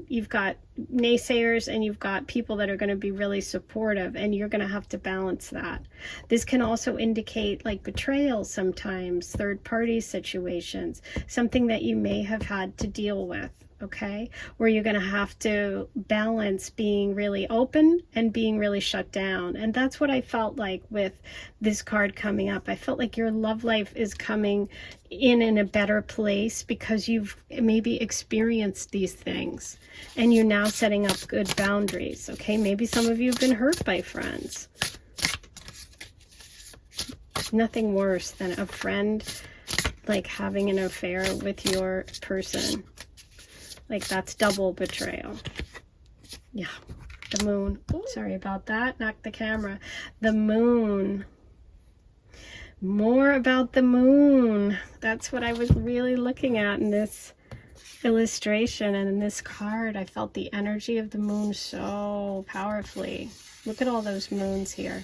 You've got naysayers and you've got people that are going to be really supportive, and you're going to have to balance that. This can also indicate like betrayal sometimes, third party situations, something that you may have had to deal with. Okay, where you're going to have to balance being really open and being really shut down. And that's what I felt like with this card coming up. I felt like your love life is coming in a better place because you've maybe experienced these things and you're now setting up good boundaries. Okay, maybe some of you have been hurt by friends. Nothing worse than a friend like having an affair with your person. Like that's double betrayal. Yeah, the moon. Ooh, sorry about that. Knocked the camera. The moon. More about the moon. That's what I was really looking at in this illustration and in this card. I felt the energy of the moon so powerfully. Look at all those moons here.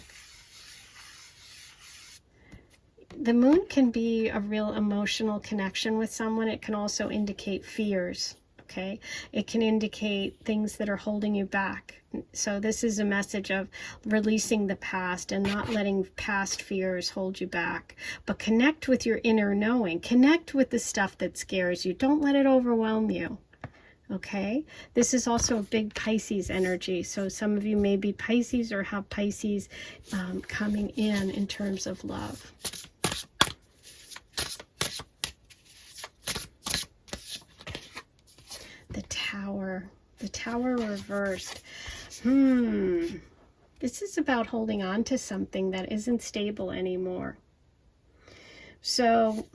The moon can be a real emotional connection with someone. It can also indicate fears. Okay, it can indicate things that are holding you back. So this is a message of releasing the past and not letting past fears hold you back. But connect with your inner knowing. Connect with the stuff that scares you. Don't let it overwhelm you. Okay, this is also a big Pisces energy. So some of you may be Pisces or have Pisces coming in terms of love. The Tower reversed. This is about holding on to something that isn't stable anymore. So,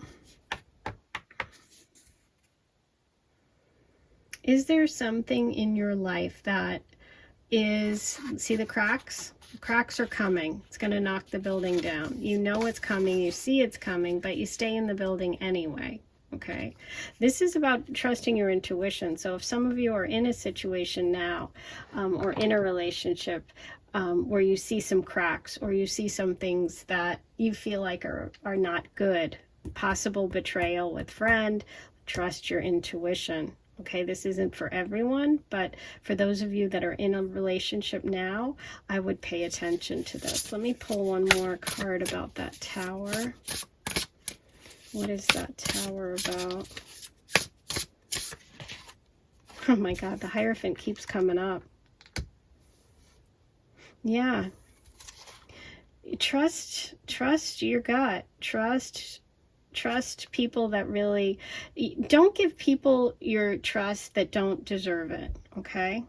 is there something in your life that is, see the cracks? The cracks are coming. It's going to knock the building down. You know it's coming, you see it's coming, but you stay in the building anyway. Okay, this is about trusting your intuition. So if some of you are in a situation now, or in a relationship where you see some cracks, or you see some things that you feel like are not good, possible betrayal with friend, trust your intuition. Okay, this isn't for everyone, but for those of you that are in a relationship now, I would pay attention to this. Let me pull one more card about that Tower. What is that Tower about? Oh my God, the Hierophant keeps coming up. Yeah. Trust your gut. Trust people that really, don't give people your trust that don't deserve it, okay?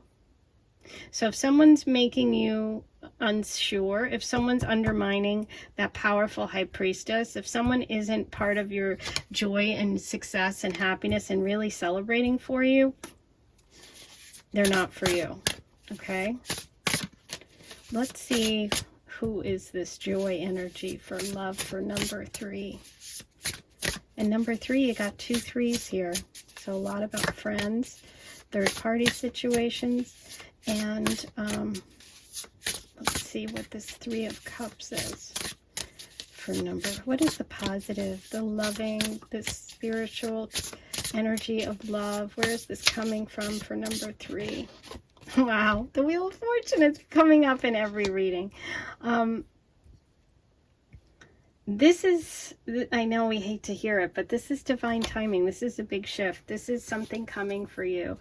So if someone's making you unsure, if someone's undermining that powerful High Priestess, if someone isn't part of your joy and success and happiness and really celebrating for you, they're not for you, okay? Let's see, who is this joy energy for love for number 3? And number 3, you got 2 3s here. So a lot about friends, third-party situations, and let's see what this 3 of Cups is for number. What is the positive, the loving, the spiritual energy of love? Where is this coming from for number 3? Wow, the Wheel of Fortune is coming up in every reading. This is, I know we hate to hear it, but this is divine timing. This is a big shift. This is something coming for you.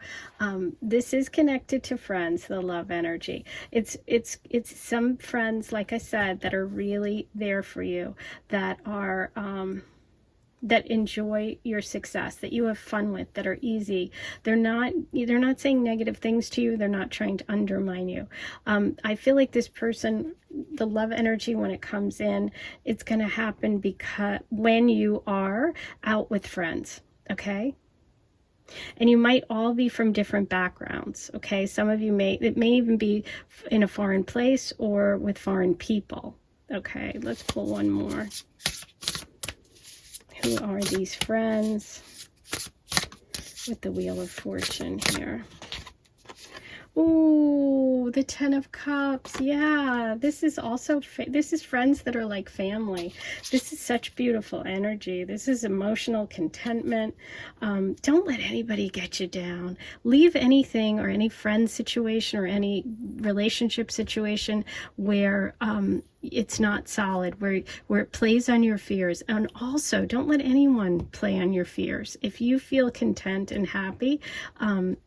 This is connected to friends, the love energy. It's some friends, like I said, that are really there for you, that are that enjoy your success, that you have fun with, that are easy. They're not saying negative things to you. They're not trying to undermine you. I feel like this person, the love energy, when it comes in, it's going to happen because when you are out with friends, okay? And you might all be from different backgrounds, okay? Some of you it may even be in a foreign place or with foreign people, okay? Let's pull one more. Who are these friends with the Wheel of Fortune here? Ooh, the 10 of Cups. Yeah, this is also, this is friends that are like family. This is such beautiful energy. This is emotional contentment. Don't let anybody get you down. Leave anything or any friend situation or any relationship situation where it's not solid, where it plays on your fears. And also, don't let anyone play on your fears. If you feel content and happy,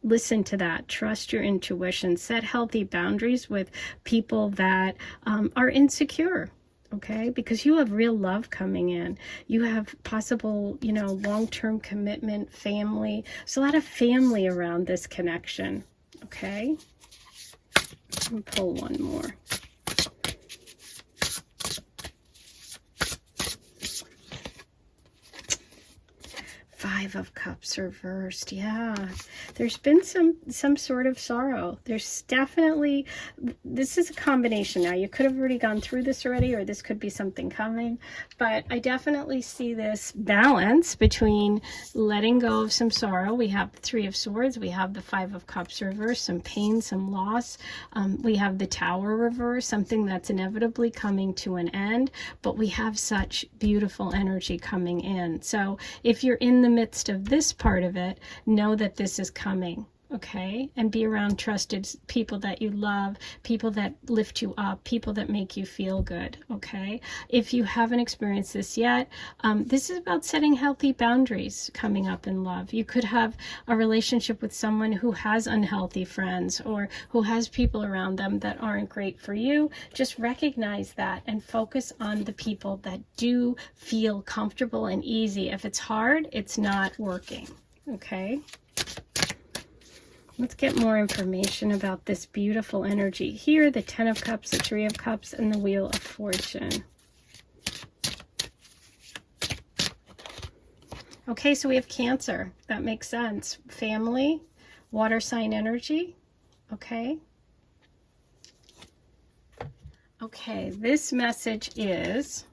listen to that. Trust your intuition. Set healthy boundaries with people that are insecure. Okay, because you have real love coming in. You have possible, you know, long-term commitment, family. There's a lot of family around this connection. Okay, I'll pull one more. 5 of Cups reversed. Yeah, there's been some sort of sorrow. There's definitely, this is a combination. Now, you could have already gone through this already, or this could be something coming, but I definitely see this balance between letting go of some sorrow. We have the 3 of Swords, we have the 5 of Cups reversed, some pain, some loss. We have the Tower reversed, something that's inevitably coming to an end, but we have such beautiful energy coming in. So if you're in the midst of this part of it, know that this is coming, okay? And be around trusted people that you love, people that lift you up, people that make you feel good, okay? If you haven't experienced this yet, this is about setting healthy boundaries coming up in love. You could have a relationship with someone who has unhealthy friends or who has people around them that aren't great for you. Just recognize that and focus on the people that do feel comfortable and easy. If it's hard, it's not working, okay? Let's get more information about this beautiful energy here, the 10 of Cups, the 3 of Cups, and the Wheel of Fortune. Okay, so we have Cancer. That makes sense. Family, water sign energy, okay? Okay, this message is: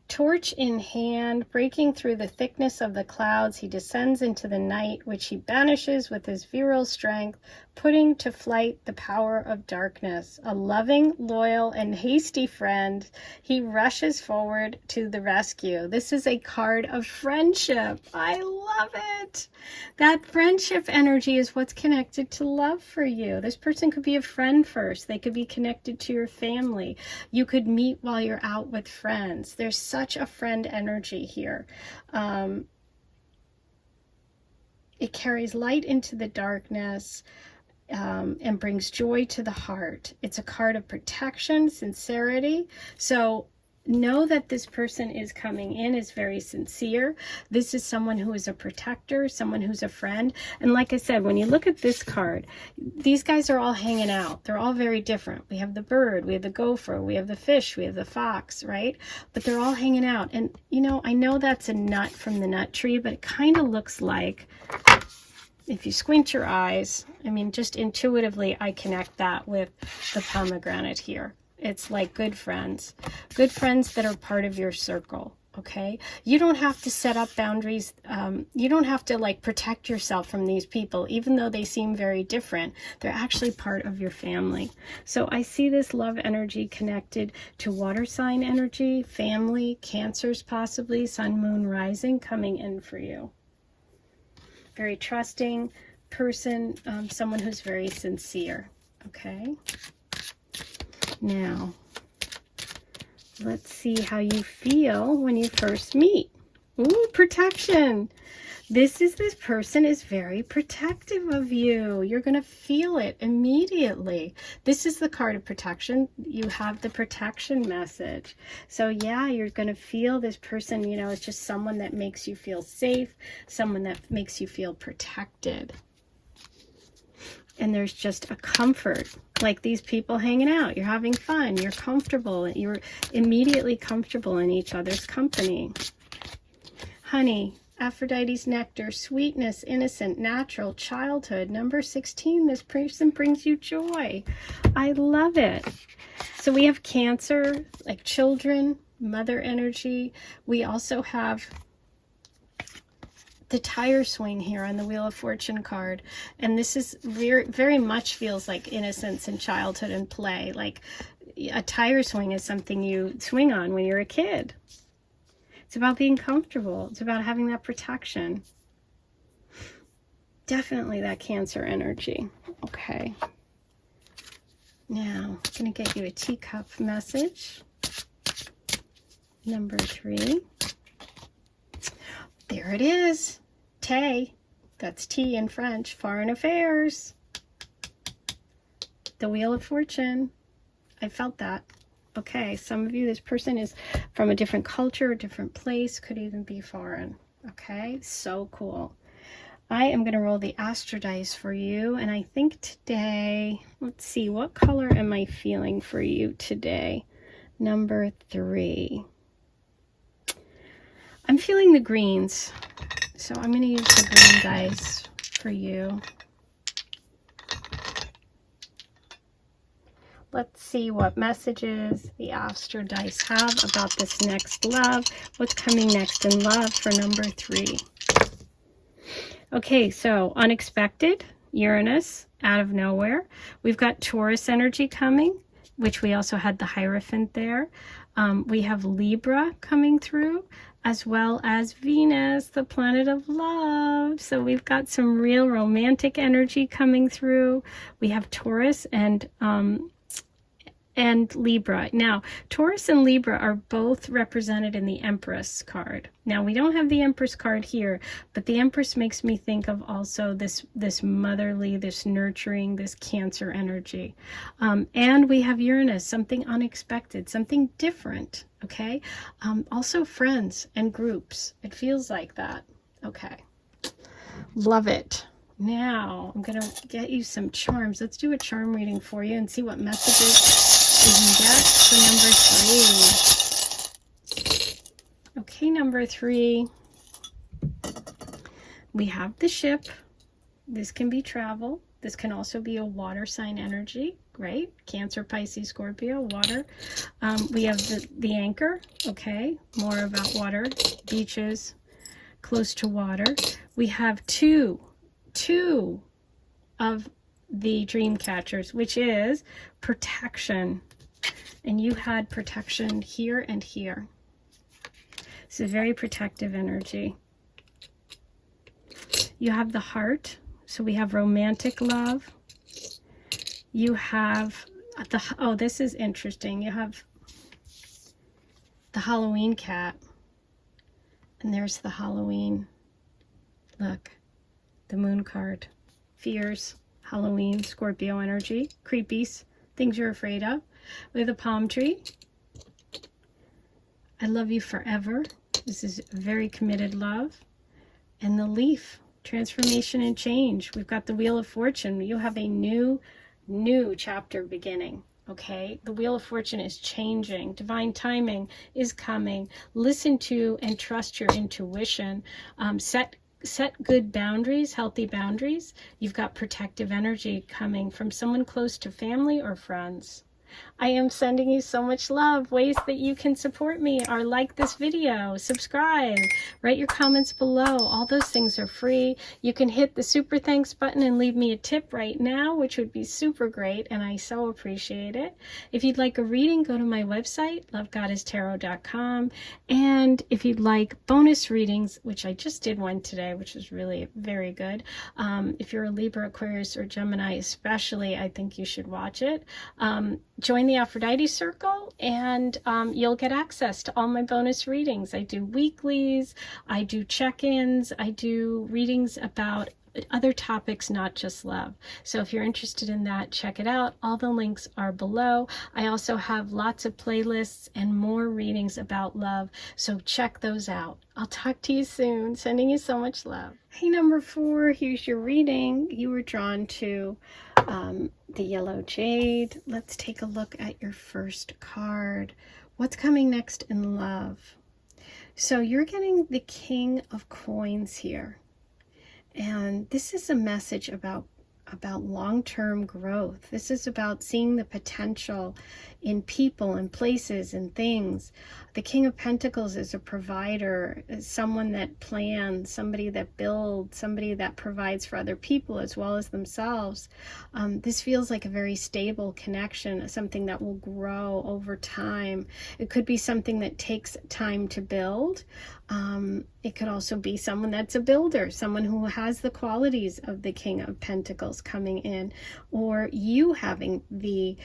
torch in hand, breaking through the thickness of the clouds, he descends into the night, which he banishes with his virile strength, putting to flight the power of darkness. A loving, loyal, and hasty friend, he rushes forward to the rescue. This is a card of friendship. I love it. That friendship energy is what's connected to love for you. This person could be a friend first. They could be connected to your family. You could meet while you're out with friends. There's such a friend energy here. It carries light into the darkness. And brings joy to the heart. It's a card of protection, sincerity. So know that this person is coming in is very sincere. This is someone who is a protector, someone who's a friend. And like I said, when you look at this card, these guys are all hanging out. They're all very different. We have the bird, we have the gopher, we have the fish, we have the fox, right? But they're all hanging out. And you know, I know that's a nut from the nut tree, but it kind of looks like, if you squint your eyes, I mean, just intuitively, I connect that with the pomegranate here. It's like good friends that are part of your circle, okay? You don't have to set up boundaries. You don't have to like protect yourself from these people, even though they seem very different. They're actually part of your family. So I see this love energy connected to water sign energy, family, Cancers possibly, sun, moon, rising coming in for you. Very trusting person, someone who's very sincere, okay? Now, let's see how you feel when you first meet. Ooh, protection. This person is very protective of you. You're going to feel it immediately. This is the card of protection. You have the protection message. So yeah, you're going to feel this person, you know, it's just someone that makes you feel safe, someone that makes you feel protected. And there's just a comfort, like these people hanging out. You're having fun. You're comfortable. You're immediately comfortable in each other's company. Honey, Aphrodite's nectar, sweetness, innocent, natural, childhood. Number 16, this person brings you joy. I love it. So we have Cancer, like children, mother energy. We also have the tire swing here on the Wheel of Fortune card. And this is very much feels like innocence and childhood and play. Like a tire swing is something you swing on when you're a kid. It's about being comfortable. It's about having that protection. Definitely that Cancer energy. Okay. Now, I'm going to get you a teacup message. Number 3. There it is. Tay. That's tea in French. Foreign affairs. The Wheel of Fortune. I felt that. Okay, some of you, this person is from a different culture, a different place, could even be foreign. Okay, so cool. I am going to roll the Astro dice for you, and I think today, let's see, what color am I feeling for you today? Number 3. I'm feeling the greens, so I'm going to use the green dice for you. Let's see what messages the Astro dice have about this next love. What's coming next in love for number 3? Okay, so unexpected, Uranus, out of nowhere. We've got Taurus energy coming, which we also had the Hierophant there. We have Libra coming through, as well as Venus, the planet of love. So we've got some real romantic energy coming through. We have Taurus and Libra. Now, Taurus and Libra are both represented in the Empress card. Now, we don't have the Empress card here, but the Empress makes me think of also this motherly, this nurturing, this Cancer energy. And we have Uranus, something unexpected, something different, okay? Also friends and groups. It feels like that. Okay. Love it. Now, I'm going to get you some charms. Let's do a charm reading for you and see what messages we can get for number 3. Okay, number 3. We have the ship. This can be travel. This can also be a water sign energy, right? Cancer, Pisces, Scorpio, water. We have the anchor, okay? More about water, beaches, close to water. We have two of the dream catchers, which is protection. And you had protection here and here. It's a very protective energy. You have the heart, so we have romantic love. You have the, oh, this is interesting. You have the Halloween cat. And there's the Halloween. Look, the moon card. Fears, Halloween, Scorpio energy, creepies, things you're afraid of. We have the palm tree. I love you forever. This is very committed love. And the leaf, transformation and change. We've got the Wheel of Fortune. You have a new chapter beginning. Okay, the Wheel of Fortune is changing. Divine timing is coming. Listen to and trust your intuition. Set good boundaries, healthy boundaries. You've got protective energy coming from someone close to family or friends. I am sending you so much love. Ways that you can support me are like this video, subscribe, write your comments below. All those things are free. You can hit the super thanks button and leave me a tip right now, which would be super great, and I so appreciate it. If you'd like a reading, go to my website, lovegoddesstarot.com. And if you'd like bonus readings, which I just did one today, which was really very good. If you're a Libra, Aquarius, or Gemini especially, I think you should watch it. Join the Aphrodite Circle, and you'll get access to all my bonus readings. I do weeklies, I do check-ins, I do readings about other topics, not just love. So if you're interested in that, check it out. All the links are below. I also have lots of playlists and more readings about love, so check those out. I'll talk to you soon. Sending you so much love. Hey, number 4, here's your reading. You were drawn to the yellow jade. Let's take a look at your first card. What's coming next in love? So you're getting the King of Coins here. And this is a message about long-term growth. This is about seeing the potential in people and places and things. The King of Pentacles is a provider, is someone that plans, somebody that builds, somebody that provides for other people as well as themselves. This feels like a very stable connection, something that will grow over time. It could be something that takes time to build. It could also be someone that's a builder, someone who has the qualities of the King of Pentacles coming in, or you having the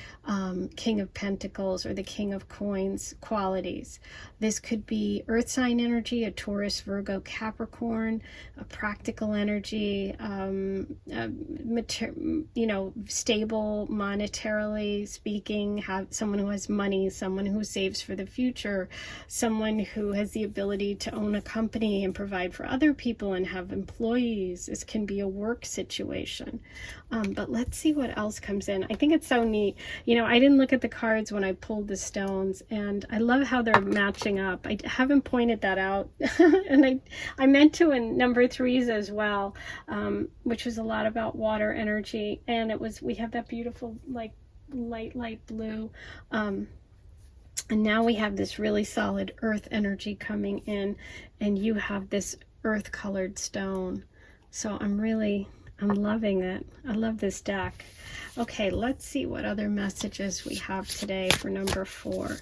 King of Pentacles or the King of Coins qualities. This could be earth sign energy, a Taurus, Virgo, Capricorn, a practical energy, stable monetarily speaking, have someone who has money, someone who saves for the future, someone who has the ability to own a company and provide for other people and have employees. This can be a work situation. But let's see what else comes in. I think it's so neat. You know, I didn't look at the cards when I pulled the stones, and I love how they're matching up. I haven't pointed that out. And I meant to in number 3s as well, which was a lot about water energy. And we have that beautiful, like, light blue. And now we have this really solid earth energy coming in, and you have this earth colored stone. So I'm loving it. I love this deck. Okay, let's see what other messages we have today for number 4.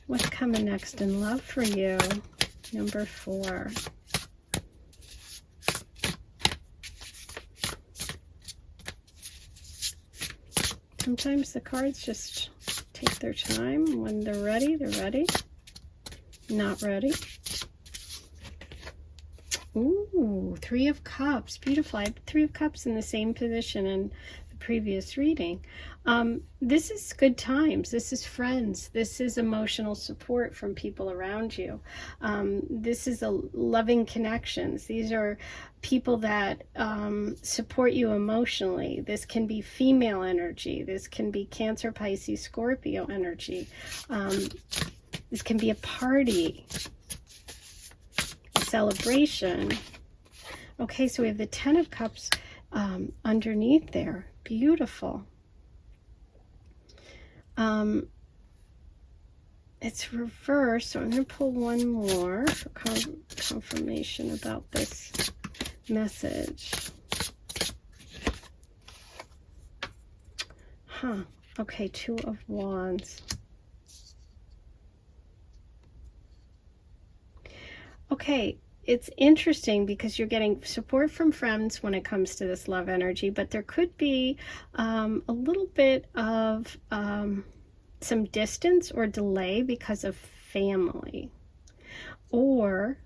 What's coming next in love for you, number 4? Sometimes the cards just take their time. When they're ready, they're ready. Not ready. Ooh, 3 of Cups. Beautiful. I have 3 of Cups in the same position in the previous reading. This is good times. This is friends. This is emotional support from people around you. This is loving connections. These are people that support you emotionally. This can be female energy. This can be Cancer, Pisces, Scorpio energy. This can be a party, a celebration. Okay, so we have the 10 of Cups. underneath there. Beautiful. It's reversed, so I'm going to pull one more for confirmation about this message. Okay, Two of Wands. Okay, it's interesting because you're getting support from friends when it comes to this love energy, but there could be a little bit of some distance or delay because of family. Or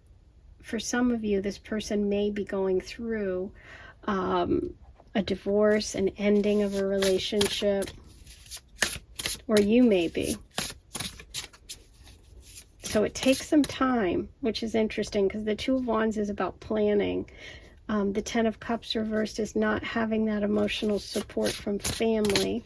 for some of you, this person may be going through a divorce, an ending of a relationship, or you may be. So it takes some time, which is interesting because the Two of Wands is about planning. The Ten of Cups reversed is not having that emotional support from family.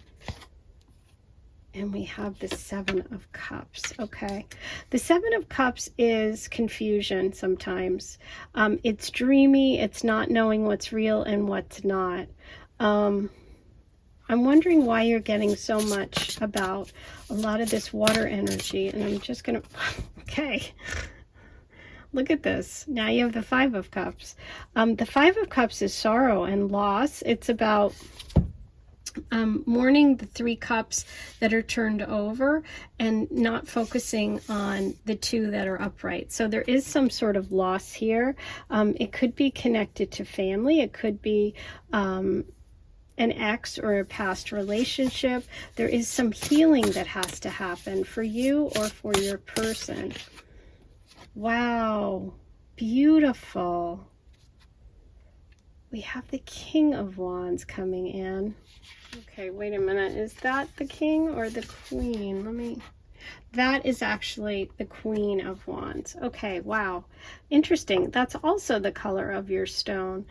And we have the Seven of Cups. Okay. The Seven of Cups is confusion sometimes. It's dreamy. It's not knowing what's real and what's not. I'm wondering why you're getting so much about a lot of this water energy. And I'm just going to... Okay. Look at this. Now you have the Five of Cups. The Five of Cups is sorrow and loss. It's about mourning the Three Cups that are turned over and not focusing on the two that are upright. So there is some sort of loss here. It could be connected to family. It could be an ex or a past relationship. There is some healing that has to happen for you or for your person. Wow, beautiful. We have the King of Wands coming in. Okay, wait a minute. Is that the King or the Queen? That is actually the Queen of Wands. Okay, wow. Interesting. That's also the color of your stone.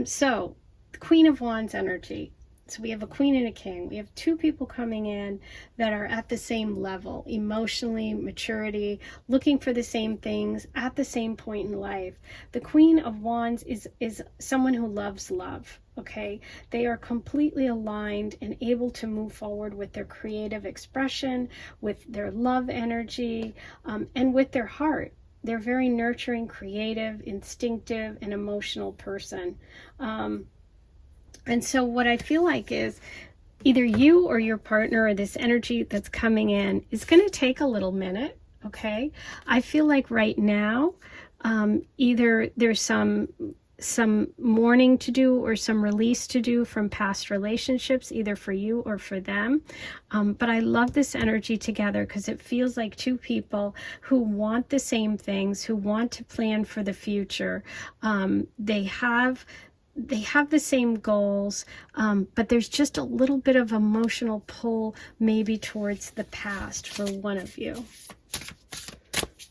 So, the Queen of Wands energy. So we have a Queen and a King. We have two people coming in that are at the same level, emotionally, maturity, looking for the same things at the same point in life. The Queen of Wands is someone who loves love, okay? They are completely aligned and able to move forward with their creative expression, with their love energy, and with their heart. They're very nurturing, creative, instinctive, and emotional person. And so what I feel like is either you or your partner or this energy that's coming in is going to take a little minute, okay? I feel like right now, either there's some mourning to do or some release to do from past relationships, either for you or for them. But I love this energy together because it feels like two people who want the same things, who want to plan for the future. They have the same goals, but there's just a little bit of emotional pull maybe towards the past for one of you.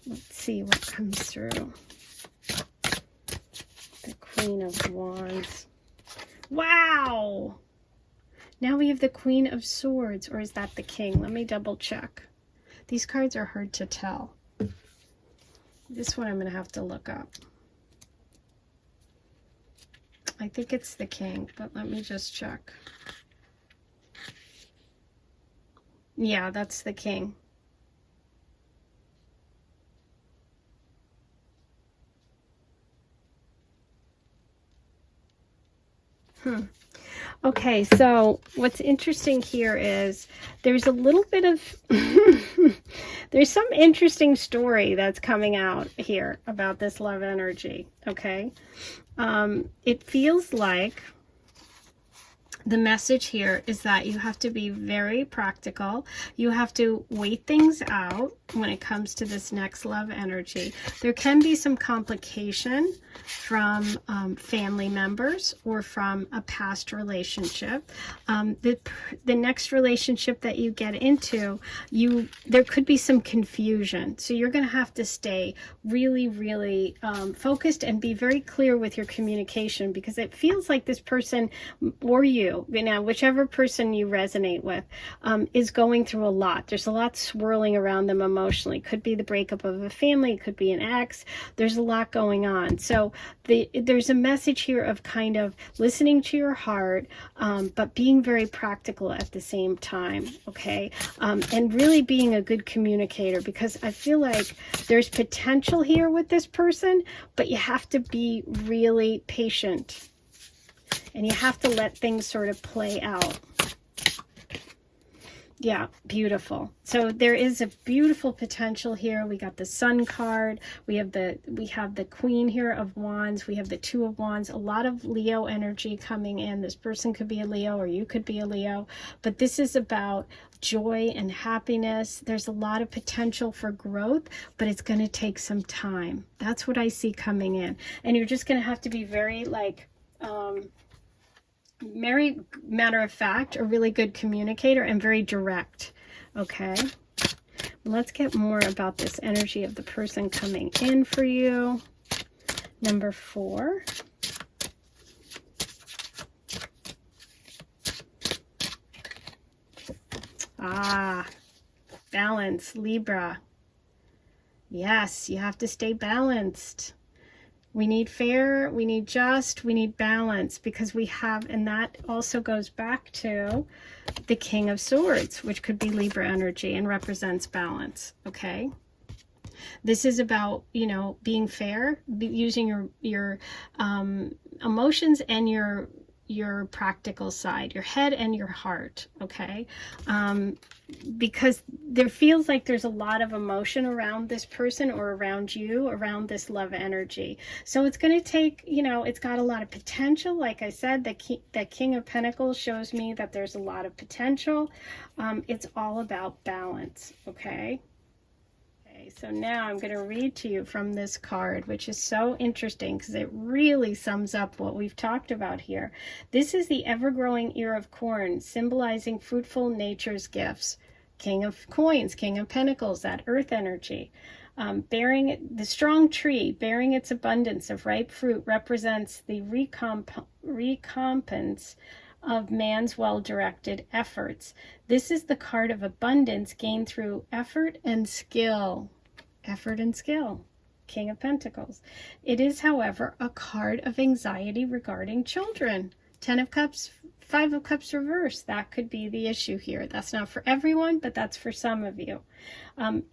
Let's see what comes through. The Queen of Wands. Wow! Now we have the Queen of Swords, or is that the King? Let me double check. These cards are hard to tell. This one I'm going to have to look up. I think it's the King, but let me just check. Yeah, that's the King. Okay, so what's interesting here is there's a little bit of there's some interesting story that's coming out here about this love energy, okay? It feels like the message here is that you have to be very practical. You have to wait things out when it comes to this next love energy. There can be some complication from family members or from a past relationship. The next relationship that you get into, there could be some confusion. So you're going to have to stay really, really focused and be very clear with your communication, because it feels like this person or you you. Now, whichever person you resonate with is going through a lot. There's a lot swirling around them emotionally. Could be the breakup of a family. It could be an ex. There's a lot going on. So there's a message here of kind of listening to your heart, but being very practical at the same time, okay? And really being a good communicator, because I feel like there's potential here with this person, but you have to be really patient. And you have to let things sort of play out. Yeah, beautiful. So there is a beautiful potential here. We got the Sun card. We have the Queen here of Wands. We have the Two of Wands. A lot of Leo energy coming in. This person could be a Leo, or you could be a Leo. But this is about joy and happiness. There's a lot of potential for growth, but it's going to take some time. That's what I see coming in. And you're just going to have to be very very matter of fact, a really good communicator, and very direct. Okay, let's get more about this energy of the person coming in for you. Number 4. Balance, Libra. Yes, you have to stay balanced. We need fair, we need just, we need balance, because we have, and that also goes back to the King of Swords, which could be Libra energy and represents balance, okay? This is about, you know, being fair, using your emotions and your practical side, your head and your heart, okay? Because there feels like there's a lot of emotion around this person, or around you, around this love energy. So it's going to take, you know, it's got a lot of potential. Like I said, the King of Pentacles shows me that there's a lot of potential. It's all about balance, okay? So now I'm going to read to you from this card, which is so interesting because it really sums up what we've talked about here. This is the ever-growing ear of corn, symbolizing fruitful nature's gifts. King of Coins, King of Pentacles, that earth energy. Bearing the strong tree, bearing its abundance of ripe fruit, represents the recompense of man's well-directed efforts. This is the card of abundance gained through effort and skill. Effort and skill. King of Pentacles. It is, however, a card of anxiety regarding children. 10 of Cups, 5 of Cups reversed. That could be the issue here. That's not for everyone, but that's for some of you.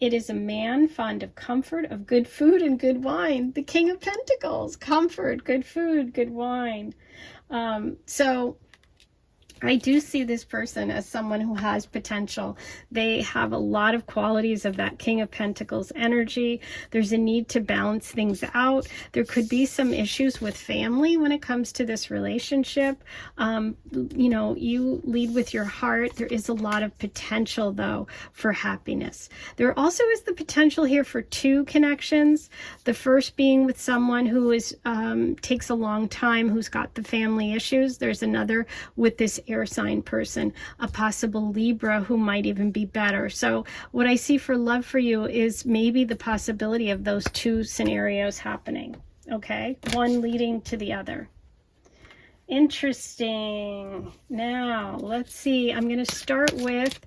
It is a man fond of comfort, of good food and good wine. The King of Pentacles. Comfort, good food, good wine. So I do see this person as someone who has potential. They have a lot of qualities of that King of Pentacles energy. There's a need to balance things out. There could be some issues with family when it comes to this relationship. You know, you lead with your heart. There is a lot of potential, though, for happiness. There also is the potential here for 2 connections. The first being with someone who is takes a long time, who's got the family issues. There's another with this air sign person, a possible Libra who might even be better. So what I see for love for you is maybe the possibility of those 2 scenarios happening, okay? One leading to the other. Interesting. Now, let's see. I'm going to start with,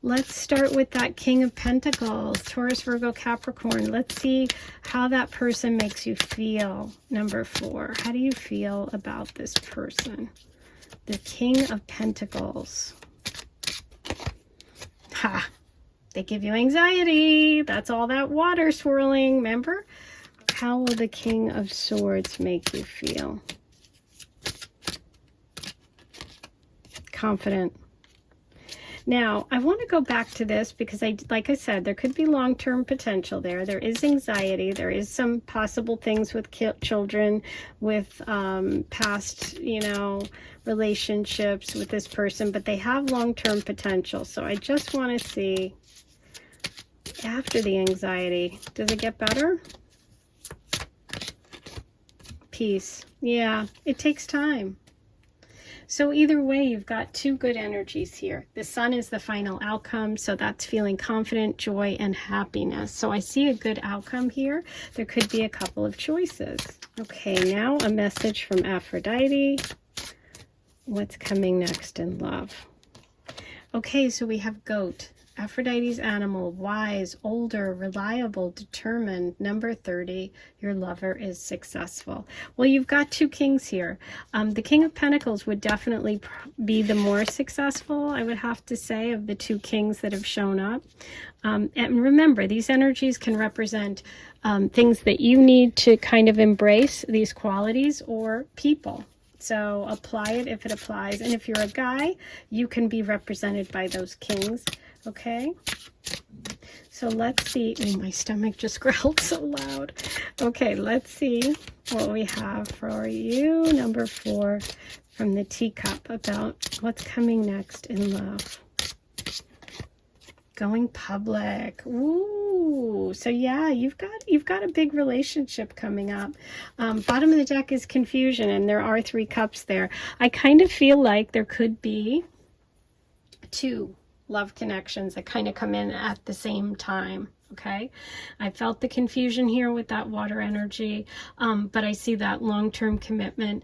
let's start with that King of Pentacles, Taurus, Virgo, Capricorn. Let's see how that person makes you feel. Number 4. How do you feel about this person? The King of Pentacles. Ha! They give you anxiety. That's all that water swirling, remember? How will the King of Swords make you feel? Confident. Now, I want to go back to this because, like I said, there could be long-term potential there. There is anxiety. There is some possible things with children, with past, you know, relationships with this person, but they have long-term potential. So I just want to see, after the anxiety, does it get better? Peace. Yeah, it takes time. So either way, you've got 2 good energies here. The Sun is the final outcome, so that's feeling confident, joy, and happiness. So I see a good outcome here. There could be a couple of choices. Okay, now a message from Aphrodite. what's coming next in love. Okay, so we have goat, Aphrodite's animal, wise, older, reliable, determined. Number 30, your lover is successful. Well, you've got two kings here. The King of Pentacles would definitely be the more successful, I would have to say, of the two kings that have shown up. And remember, these energies can represent things that you need to kind of embrace, these qualities, or people. So apply it if it applies. And if you're a guy, you can be represented by those kings. Okay? So let's see. Oh, my stomach just growled so loud. Okay, let's see what we have for you. Number 4 from the teacup about what's coming next in love. Going public. Ooh, so yeah, you've got a big relationship coming up. Bottom of the deck is confusion, and there are 3 cups there. I kind of feel like there could be 2 love connections that kind of come in at the same time. Okay, I felt the confusion here with that water energy, but I see that long-term commitment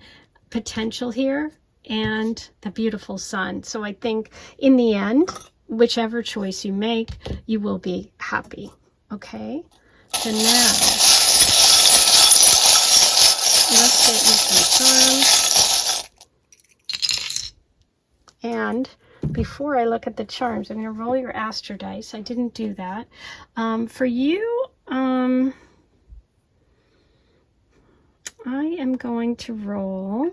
potential here and the beautiful sun. So I think in the end, whichever choice you make, you will be happy. Okay, so now let's get you some charms. And before I look at the charms, I'm going to roll your Astro dice. I didn't do that. For you, I am going to roll.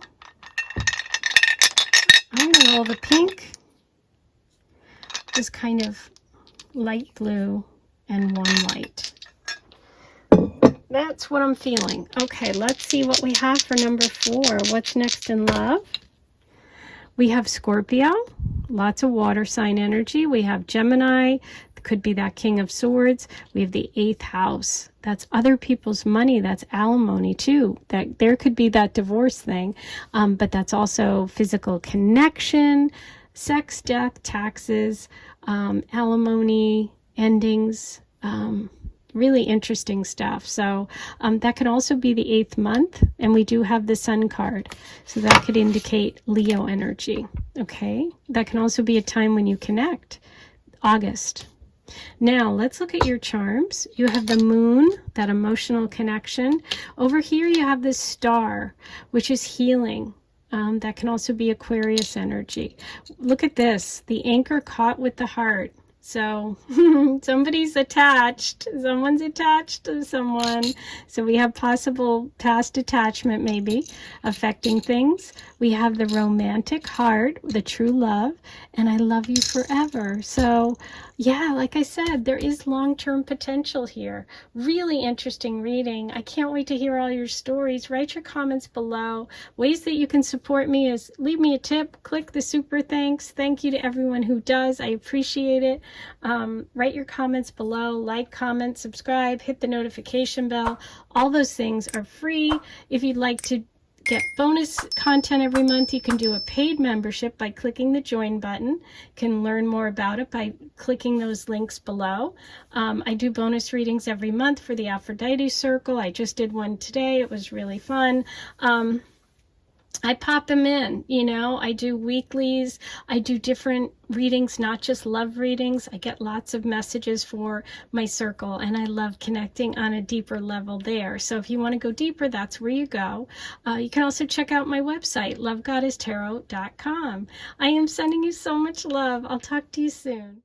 I'm going to roll the pink, just kind of light blue, and 1 light. That's what I'm feeling. Okay, let's see what we have for number 4. What's next in love? We have Scorpio, lots of water sign energy. We have Gemini, could be that King of Swords. We have the 8th house. That's other people's money. That's alimony too. That there could be that divorce thing, but that's also physical connection, sex, death, taxes, alimony, endings, really interesting stuff. So that could also be the 8th month, and we do have the Sun card, so that could indicate Leo energy. Okay, that can also be a time when you connect, August. Now let's look at your charms. You have the moon, that emotional connection. Over here you have this star, which is healing. That can also be Aquarius energy. Look at this, the anchor caught with the heart. So somebody's attached. Someone's attached to someone. So we have possible past attachment maybe affecting things. We have the romantic heart, the true love, and I love you forever. So yeah, like I said, there is long-term potential here. Really interesting reading. I can't wait to hear all your stories. Write your comments below. Ways that you can support me is leave me a tip, click the super thanks. Thank you to everyone who does. I appreciate it. Write your comments below, like, comment, subscribe, hit the notification bell. All those things are free. If you'd like to get bonus content every month, you can do a paid membership by clicking the join button. You can learn more about it by clicking those links below. I do bonus readings every month for the Aphrodite Circle. I just did one today. It was really fun. I pop them in, you know, I do weeklies, I do different readings, not just love readings. I get lots of messages for my circle, and I love connecting on a deeper level there. So if you want to go deeper, that's where you go. You can also check out my website, lovegoddesstarot.com. I am sending you so much love. I'll talk to you soon.